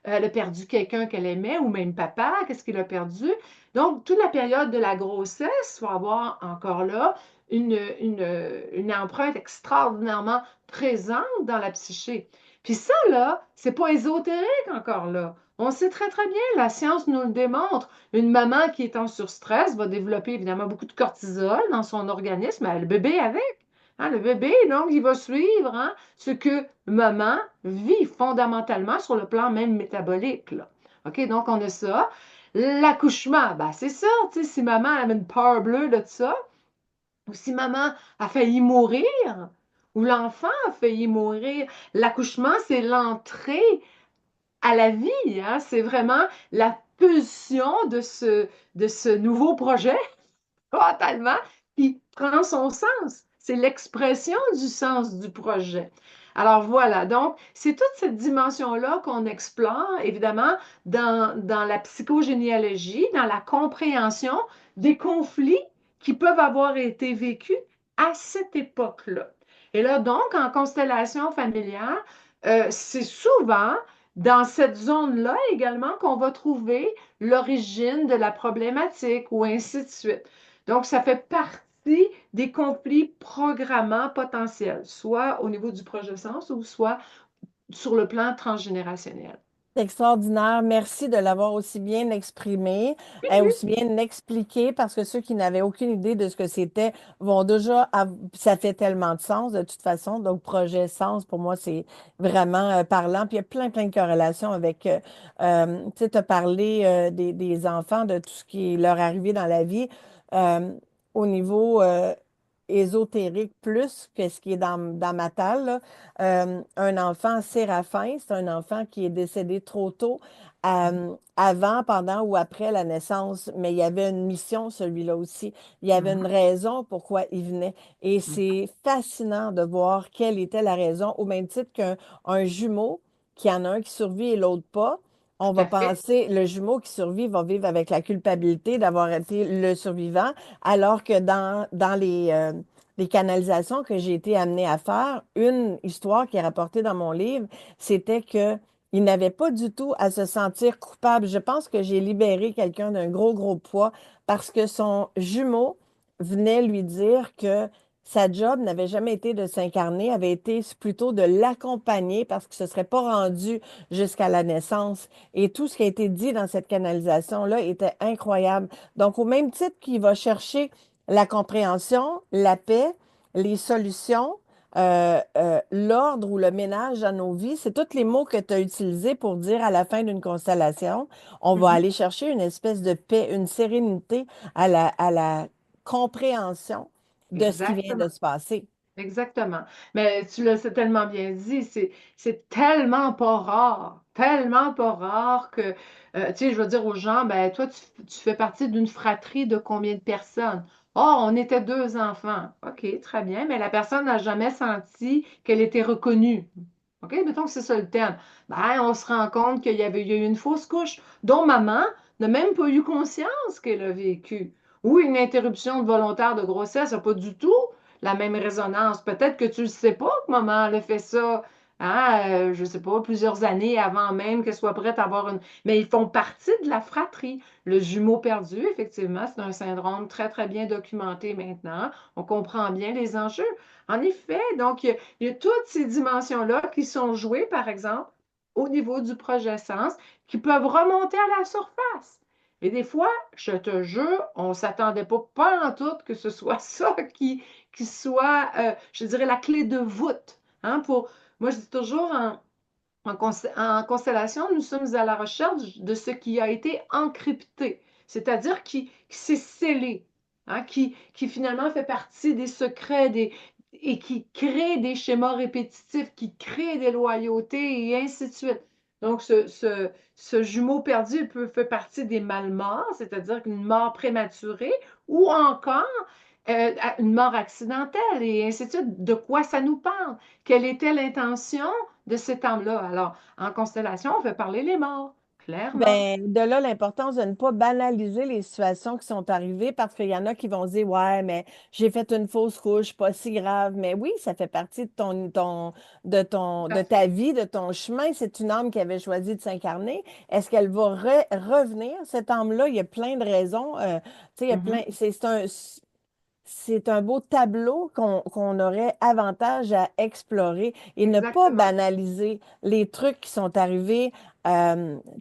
elle a perdu quelqu'un qu'elle aimait, ou même papa, qu'est-ce qu'il a perdu? Donc, toute la période de la grossesse va avoir encore là une empreinte extraordinairement présente dans la psyché. Puis ça, là, c'est pas ésotérique encore là. On sait très, très bien, la science nous le démontre. Une maman qui est en surstress va développer évidemment beaucoup de cortisol dans son organisme, le bébé avec. Hein, le bébé, donc, il va suivre hein, ce que maman vit fondamentalement sur le plan même métabolique. Là. OK, donc on a ça. L'accouchement, ben, c'est ça, tu sais, si maman avait une peur bleue de ça, ou si maman a failli mourir, ou l'enfant a failli mourir, l'accouchement, c'est l'entrée à la vie, hein. C'est vraiment la pulsion de ce nouveau projet, totalement, qui prend son sens. C'est l'expression du sens du projet. Alors voilà, donc c'est toute cette dimension-là qu'on explore, évidemment, dans la psychogénéalogie, dans la compréhension des conflits qui peuvent avoir été vécus à cette époque-là. Et là, donc, en constellation familiale, c'est souvent dans cette zone-là également qu'on va trouver l'origine de la problématique ou ainsi de suite. Donc, ça fait partie des conflits programmants potentiels, soit au niveau du projet de sens ou soit sur le plan transgénérationnel. C'est extraordinaire. Merci de l'avoir aussi bien exprimé et aussi bien expliqué parce que ceux qui n'avaient aucune idée de ce que c'était vont déjà, ça fait tellement de sens de toute façon. Donc, projet sens, pour moi, c'est vraiment parlant. Puis il y a plein de corrélations avec, tu sais, tu as parlé des enfants, de tout ce qui est leur arrivé dans la vie. Euh, Au niveau ésotérique plus que ce qui est dans ma table, là. Un enfant séraphin, c'est un enfant qui est décédé trop tôt, avant, pendant ou après la naissance, mais il y avait une mission, celui-là aussi. Il y avait une Mhm, raison pourquoi il venait. Et mhm. c'est fascinant de voir quelle était la raison, au même titre qu'un jumeau, qu'il y en a un qui survit et l'autre pas. On Tout va à fait. penser, le jumeau qui survit va vivre avec la culpabilité d'avoir été le survivant, alors que dans les canalisations que j'ai été amenée à faire, une histoire qui est rapportée dans mon livre, c'était que il n'avait pas du tout à se sentir coupable. Je pense que j'ai libéré quelqu'un d'un gros poids parce que son jumeau venait lui dire que sa job n'avait jamais été de s'incarner, avait été plutôt de l'accompagner parce qu'il ne se serait pas rendu jusqu'à la naissance. Et tout ce qui a été dit dans cette canalisation-là était incroyable. Donc, au même titre qu'il va chercher la compréhension, la paix, les solutions, l'ordre ou le ménage dans nos vies, c'est tous les mots que tu as utilisés pour dire à la fin d'une constellation, on va Mhm. aller chercher une espèce de paix, une sérénité à la compréhension de ce qui vient de Exactement. se passer. Exactement. Mais tu l'as c'est tellement bien dit, c'est tellement pas rare que, tu sais, je veux dire aux gens, ben toi, tu fais partie d'une fratrie de combien de personnes? Oh, on était deux enfants. OK, très bien, mais la personne n'a jamais senti qu'elle était reconnue. OK, mettons que c'est ça le thème. Ben, on se rend compte il y a eu une fausse couche dont maman n'a même pas eu conscience qu'elle a vécu. Ou une interruption volontaire de grossesse n'a pas du tout la même résonance. Peut-être que tu ne sais pas que maman elle a fait ça, hein, je ne sais pas, plusieurs années avant même qu'elle soit prête à avoir une. Mais ils font partie de la fratrie. Le jumeau perdu, effectivement, c'est un syndrome très bien documenté maintenant. On comprend bien les enjeux. En effet, donc, il y a toutes ces dimensions-là qui sont jouées, par exemple, au niveau du projet Sens, qui peuvent remonter à la surface. Et des fois, je te jure, on ne s'attendait pas en tout que ce soit ça qui soit, je dirais, la clé de voûte. Hein, moi, je dis toujours, en constellation, nous sommes à la recherche de ce qui a été encrypté, c'est-à-dire qui s'est scellé, hein, qui finalement fait partie des secrets et qui crée des schémas répétitifs, qui crée des loyautés et ainsi de suite. Donc, ce jumeau perdu peut faire partie des mal morts, c'est-à-dire une mort prématurée, ou encore une mort accidentelle et ainsi de suite. De quoi ça nous parle? Quelle était l'intention de cet homme-là? Alors, en constellation, on fait parler les morts, clairement. Ben, de là, l'importance de ne pas banaliser les situations qui sont arrivées parce qu'il y en a qui vont se dire, ouais, mais j'ai fait une fausse couche, pas si grave. Mais oui, ça fait partie Tout à de ta fait. vie, de ton chemin. C'est une âme qui avait choisi de s'incarner. Est-ce qu'elle va revenir, cette âme-là? Il y a plein de raisons. Tu sais, il y a plein, Mhm. c'est un beau tableau qu'on aurait avantage à explorer et ne pas Exactement. banaliser les trucs qui sont arrivés. Tu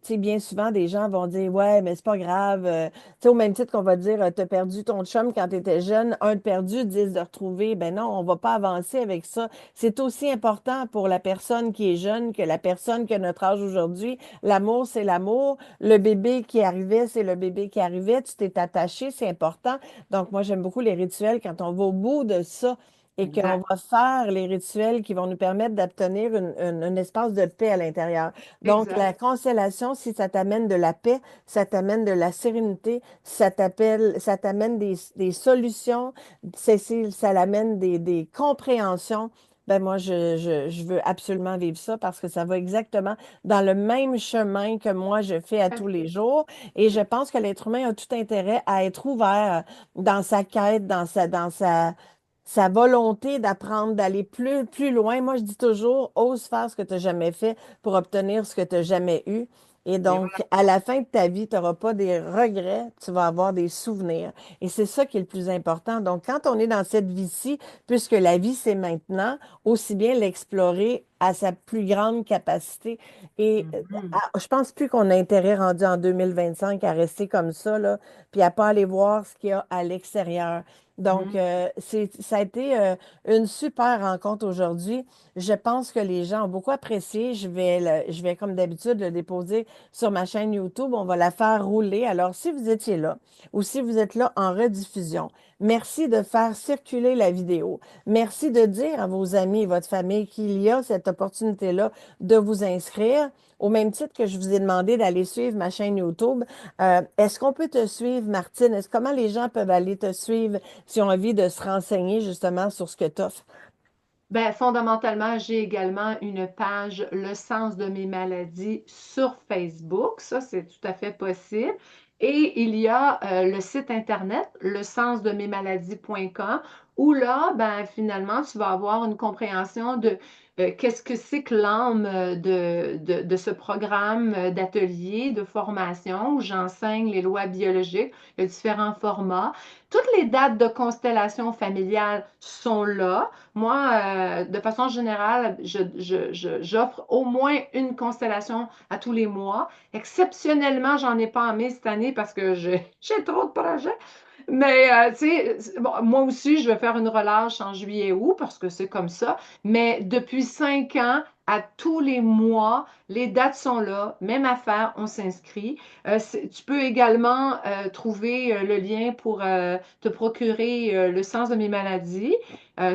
sais, bien souvent, des gens vont dire, ouais, mais c'est pas grave. Tu sais, au même titre qu'on va dire, t'as perdu ton chum quand tu étais jeune, un de perdu, 10 de retrouvé. Ben non, on va pas avancer avec ça. C'est aussi important pour la personne qui est jeune que la personne qui a notre âge aujourd'hui. L'amour, c'est l'amour. Le bébé qui arrivait, c'est le bébé qui arrivait. Tu t'es attaché, c'est important. Donc, moi, j'aime beaucoup les rituels quand on va au bout de ça et qu'on Exact. va faire les rituels qui vont nous permettre d'obtenir un espace de paix à l'intérieur. Donc, Exact. la constellation, si ça t'amène de la paix, ça t'amène de la sérénité, ça t'amène des solutions, Cécile, ça l'amène des compréhensions. Ben moi, je veux absolument vivre ça parce que ça va exactement dans le même chemin que moi je fais à tous les jours. Et je pense que l'être humain a tout intérêt à être ouvert dans sa quête, sa volonté d'apprendre, d'aller plus loin. Moi, je dis toujours, ose faire ce que tu n'as jamais fait pour obtenir ce que tu n'as jamais eu. Et Et voilà. donc, à la fin de ta vie, tu n'auras pas des regrets, tu vas avoir des souvenirs. Et c'est ça qui est le plus important. Donc, quand on est dans cette vie-ci, puisque la vie, c'est maintenant, aussi bien l'explorer à sa plus grande capacité. Et Mhm. je pense plus qu'on a intérêt rendu en 2025 à rester comme ça, là, puis à pas aller voir ce qu'il y a à l'extérieur. Donc, Mhm. ça a été une super rencontre aujourd'hui. Je pense que les gens ont beaucoup apprécié. Je vais comme d'habitude, le déposer sur ma chaîne YouTube. On va la faire rouler. Alors, si vous étiez là ou si vous êtes là en rediffusion, merci de faire circuler la vidéo. Merci de dire à vos amis et votre famille qu'il y a cette opportunité-là de vous inscrire. Au même titre que je vous ai demandé d'aller suivre ma chaîne YouTube, est-ce qu'on peut te suivre, Martine? Comment les gens peuvent aller te suivre s'ils ont envie de se renseigner justement sur ce que tu offres? Ben, fondamentalement, j'ai également une page Le sens de mes maladies sur Facebook. Ça, c'est tout à fait possible. Et il y a le site internet, lesensdemesmaladies.com, où là, ben, finalement, tu vas avoir une compréhension de qu'est-ce que c'est que l'âme de ce programme d'atelier, de formation, où j'enseigne les lois biologiques, les différents formats. Toutes les dates de constellation familiale sont là. Moi, de façon générale, j'offre au moins une constellation à tous les mois. Exceptionnellement, j'en ai pas mis cette année parce que j'ai trop de projets. Mais, tu sais, bon, moi aussi, je vais faire une relâche en juillet-août parce que c'est comme ça. Mais depuis 5 ans, à tous les mois, les dates sont là, même affaire, on s'inscrit. Tu peux également trouver le lien pour te procurer Le sens de mes maladies.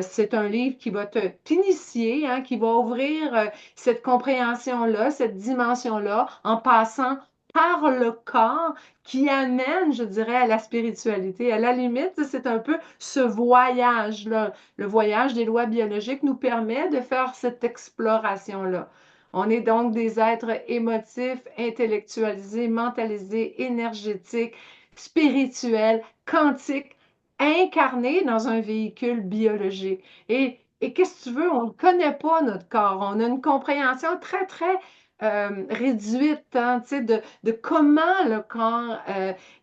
C'est un livre qui va t'initier, hein, qui va ouvrir cette compréhension-là, cette dimension-là, en passant par le corps qui amène, je dirais, à la spiritualité. À la limite, c'est un peu ce voyage-là. Le voyage des lois biologiques nous permet de faire cette exploration-là. On est donc des êtres émotifs, intellectualisés, mentalisés, énergétiques, spirituels, quantiques, incarnés dans un véhicule biologique. Et qu'est-ce que tu veux? On ne connaît pas notre corps. On a une compréhension très, très réduite, hein, tu sais, de comment le corps,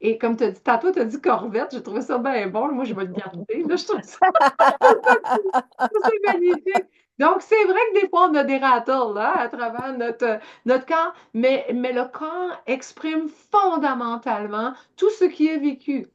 et comme tu as dit, tantôt, tu as dit corvette, j'ai trouvé ça bien bon. Moi, je vais le garder. Là, je trouve ça, c'est magnifique. Donc, c'est vrai que des fois, on a des rattles là, à travers notre corps, mais le corps exprime fondamentalement tout ce qui est vécu.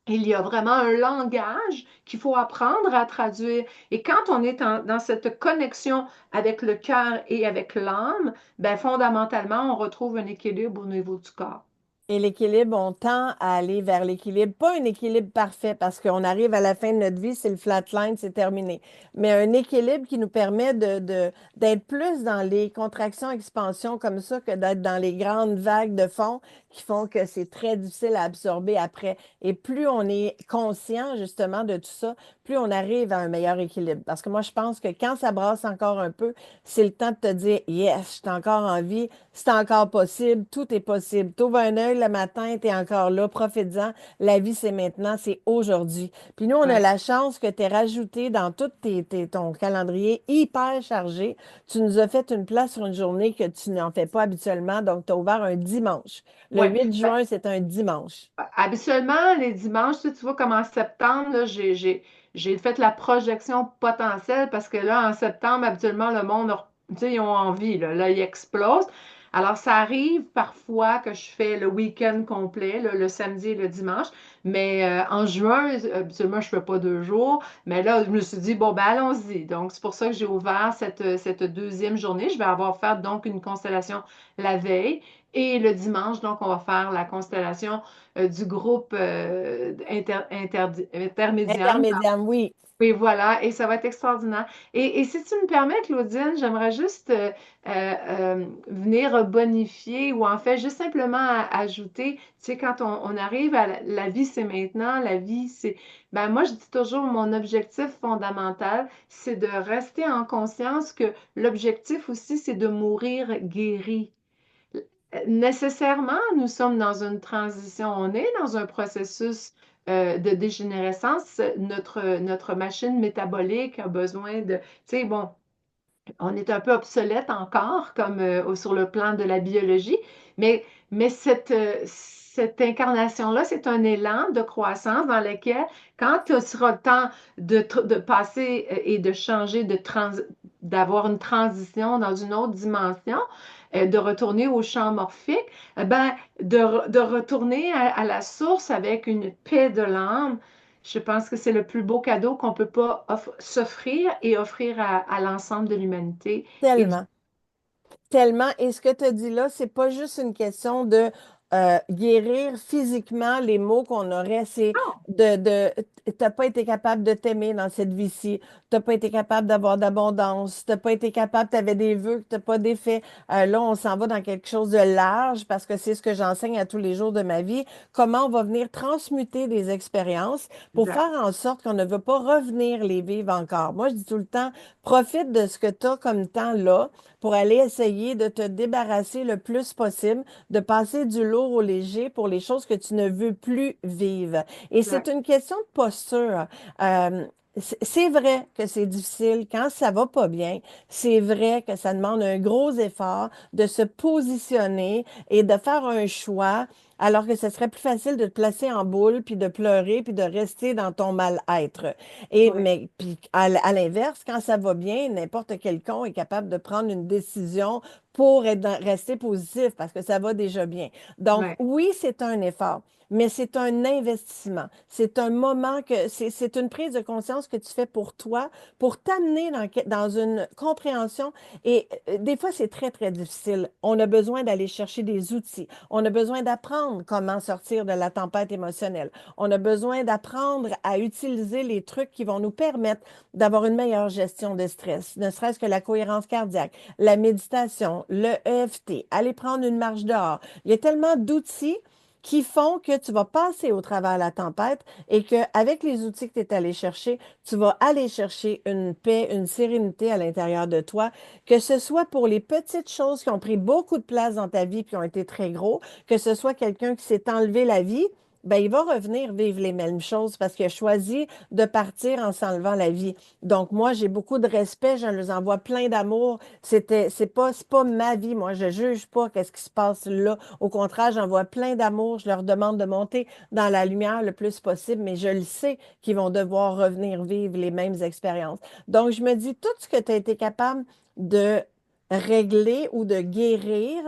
Il y a vraiment un langage qu'il faut apprendre à traduire. Et quand on est dans cette connexion avec le cœur et avec l'âme, ben fondamentalement, on retrouve un équilibre au niveau du corps. Et l'équilibre, on tend à aller vers l'équilibre, pas un équilibre parfait parce qu'on arrive à la fin de notre vie, c'est le flatline, c'est terminé, mais un équilibre qui nous permet d'être plus dans les contractions-expansions comme ça que d'être dans les grandes vagues de fond qui font que c'est très difficile à absorber après. Et plus on est conscient justement de tout ça, plus on arrive à un meilleur équilibre. Parce que moi, je pense que quand ça brasse encore un peu, c'est le temps de te dire, yes, je suis encore en vie, c'est encore possible, tout est possible. T'ouvres un œil le matin, t'es encore là, profites-en. La vie, c'est maintenant, c'est aujourd'hui. Puis nous, on a Ouais. la chance que tu aies rajouté dans tout ton calendrier hyper chargé. Tu nous as fait une place sur une journée que tu n'en fais pas habituellement. Donc, tu as ouvert un dimanche. Le Ouais. 8 Ben, juin, c'est un dimanche. habituellement, les dimanches, tu vois, comme en septembre, là, j'ai fait la projection potentielle parce que là, en septembre, habituellement, le monde, tu sais, ils ont envie, là, ils explosent. Alors, ça arrive parfois que je fais le week-end complet, là, le samedi et le dimanche, mais en juin, habituellement, je ne fais pas 2 jours, mais là, je me suis dit, bon, ben, allons-y. Donc, c'est pour ça que j'ai ouvert cette deuxième journée. Je vais avoir fait donc une constellation la veille. Et le dimanche, donc, on va faire la constellation du groupe intermédiaire. Intermédiaire, oui. Oui, voilà, et ça va être extraordinaire. Et si tu me permets, Claudine, j'aimerais juste venir bonifier ou en fait juste simplement ajouter, tu sais, quand on arrive à la vie, c'est maintenant, la vie, c'est... Ben moi, je dis toujours, mon objectif fondamental, c'est de rester en conscience que l'objectif aussi, c'est de mourir guéri. Nécessairement, nous sommes dans une transition, on est dans un processus de dégénérescence. Notre machine métabolique a besoin de, tu sais, bon, on est un peu obsolète encore, comme sur le plan de la biologie, mais cette incarnation-là, c'est un élan de croissance dans lequel, quand tu sera le temps de passer et de changer, d'avoir une transition dans une autre dimension, de retourner au champ morphique, ben, de retourner à la source avec une paix de l'âme. Je pense que c'est le plus beau cadeau qu'on peut pas s'offrir et offrir à l'ensemble de l'humanité. Et du Tellement. Tellement. Et ce que tu as dit là, c'est pas juste une question de guérir physiquement les maux qu'on aurait, c'est t'as pas été capable de t'aimer dans cette vie-ci, t'as pas été capable d'avoir d'abondance, t'as pas été capable, t'avais des vœux que t'as pas défaits. Là, on s'en va dans quelque chose de large parce que c'est ce que j'enseigne à tous les jours de ma vie. Comment on va venir transmuter des expériences pour exact, faire en sorte qu'on ne veut pas revenir les vivre encore. Moi, je dis tout le temps, profite de ce que tu as comme temps là pour aller essayer de te débarrasser le plus possible, de passer du lourd au léger pour les choses que tu ne veux plus vivre. Et c'est exact. une question de posture. Euh, c'est vrai que c'est difficile quand ça va pas bien. C'est vrai que ça demande un gros effort de se positionner et de faire un choix, alors que ce serait plus facile de te placer en boule, puis de pleurer, puis de rester dans ton mal-être. Et Oui, mais puis à l'inverse, quand ça va bien, n'importe quel con est capable de prendre une décision pour rester positif parce que ça va déjà bien. Donc oui, oui, c'est un effort, mais c'est un investissement. C'est un moment que c'est une prise de conscience que tu fais pour toi, pour t'amener dans une compréhension. Et des fois, c'est très, très difficile. On a besoin d'aller chercher des outils. On a besoin d'apprendre comment sortir de la tempête émotionnelle. On a besoin d'apprendre à utiliser les trucs qui vont nous permettre d'avoir une meilleure gestion de stress, ne serait-ce que la cohérence cardiaque, la méditation, le EFT, aller prendre une marche dehors. Il y a tellement d'outils qui font que tu vas passer au travers de la tempête et qu'avec les outils que tu es allé chercher, tu vas aller chercher une paix, une sérénité à l'intérieur de toi, que ce soit pour les petites choses qui ont pris beaucoup de place dans ta vie et qui ont été très gros, que ce soit quelqu'un qui s'est enlevé la vie, ben, il va revenir vivre les mêmes choses parce qu'il a choisi de partir en s'enlevant la vie. Donc, moi, j'ai beaucoup de respect, je leur envoie plein d'amour. C'est pas ma vie, moi, je juge pas qu'est-ce qui se passe là. Au contraire, j'envoie plein d'amour, je leur demande de monter dans la lumière le plus possible, mais je le sais qu'ils vont devoir revenir vivre les mêmes expériences. Donc, je me dis, tout ce que tu as été capable de régler ou de guérir,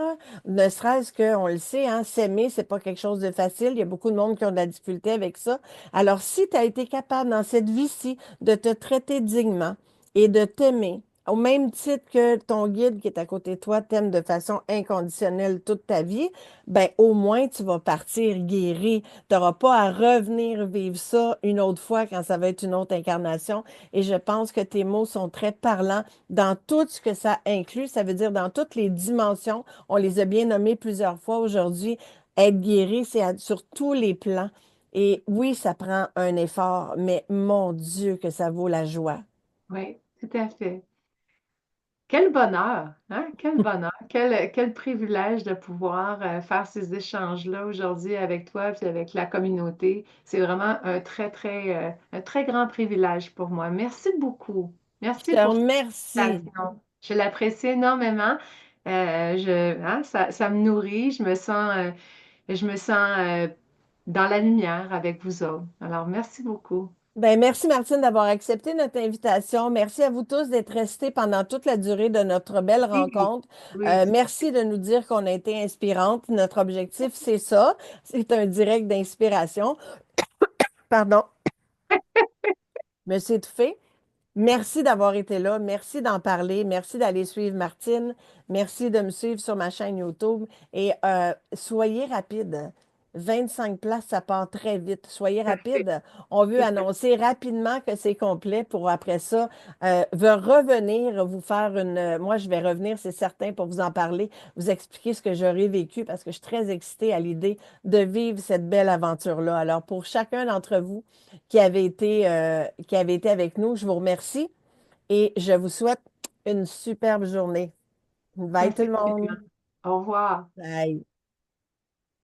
ne serait-ce qu'on le sait, hein, s'aimer, c'est pas quelque chose de facile. Il y a beaucoup de monde qui ont de la difficulté avec ça. Alors, si tu as été capable dans cette vie-ci de te traiter dignement et de t'aimer, au même titre que ton guide qui est à côté de toi t'aime de façon inconditionnelle toute ta vie, ben au moins tu vas partir guéri. Tu n'auras pas à revenir vivre ça une autre fois quand ça va être une autre incarnation. Et je pense que tes mots sont très parlants dans tout ce que ça inclut. Ça veut dire dans toutes les dimensions. On les a bien nommées plusieurs fois aujourd'hui. Être guéri, c'est sur tous les plans. Et oui, ça prend un effort, mais mon Dieu, que ça vaut la joie. oui, tout à fait. Quel bonheur, hein? Quel bonheur, quel privilège de pouvoir faire ces échanges-là aujourd'hui avec toi puis avec la communauté. C'est vraiment un très grand privilège pour moi. Merci beaucoup. Je Merci te pour cette remercie. invitation. Je l'apprécie énormément. Ça me nourrit. Je me sens dans la lumière avec vous autres. Alors, merci beaucoup. Ben, merci Martine d'avoir accepté notre invitation. Merci à vous tous d'être restés pendant toute la durée de notre belle Oui, rencontre. oui. Merci de nous dire qu'on a été inspirante. Notre objectif, c'est ça. C'est un direct d'inspiration. Pardon, je me suis étouffée. Merci d'avoir été là. Merci d'en parler. Merci d'aller suivre Martine. Merci de me suivre sur ma chaîne YouTube. Et soyez rapide. 25 places, ça part très vite. Soyez Parfait. rapide. On veut C'est ça. annoncer rapidement que c'est complet pour après ça veut revenir vous faire une. Moi, je vais revenir, c'est certain, pour vous en parler, vous expliquer ce que j'aurais vécu parce que je suis très excitée à l'idée de vivre cette belle aventure-là. Alors, pour chacun d'entre vous, qui avait été avec nous. Je vous remercie et je vous souhaite une superbe journée. Bye tout Merci le monde. tellement. Au revoir. Bye.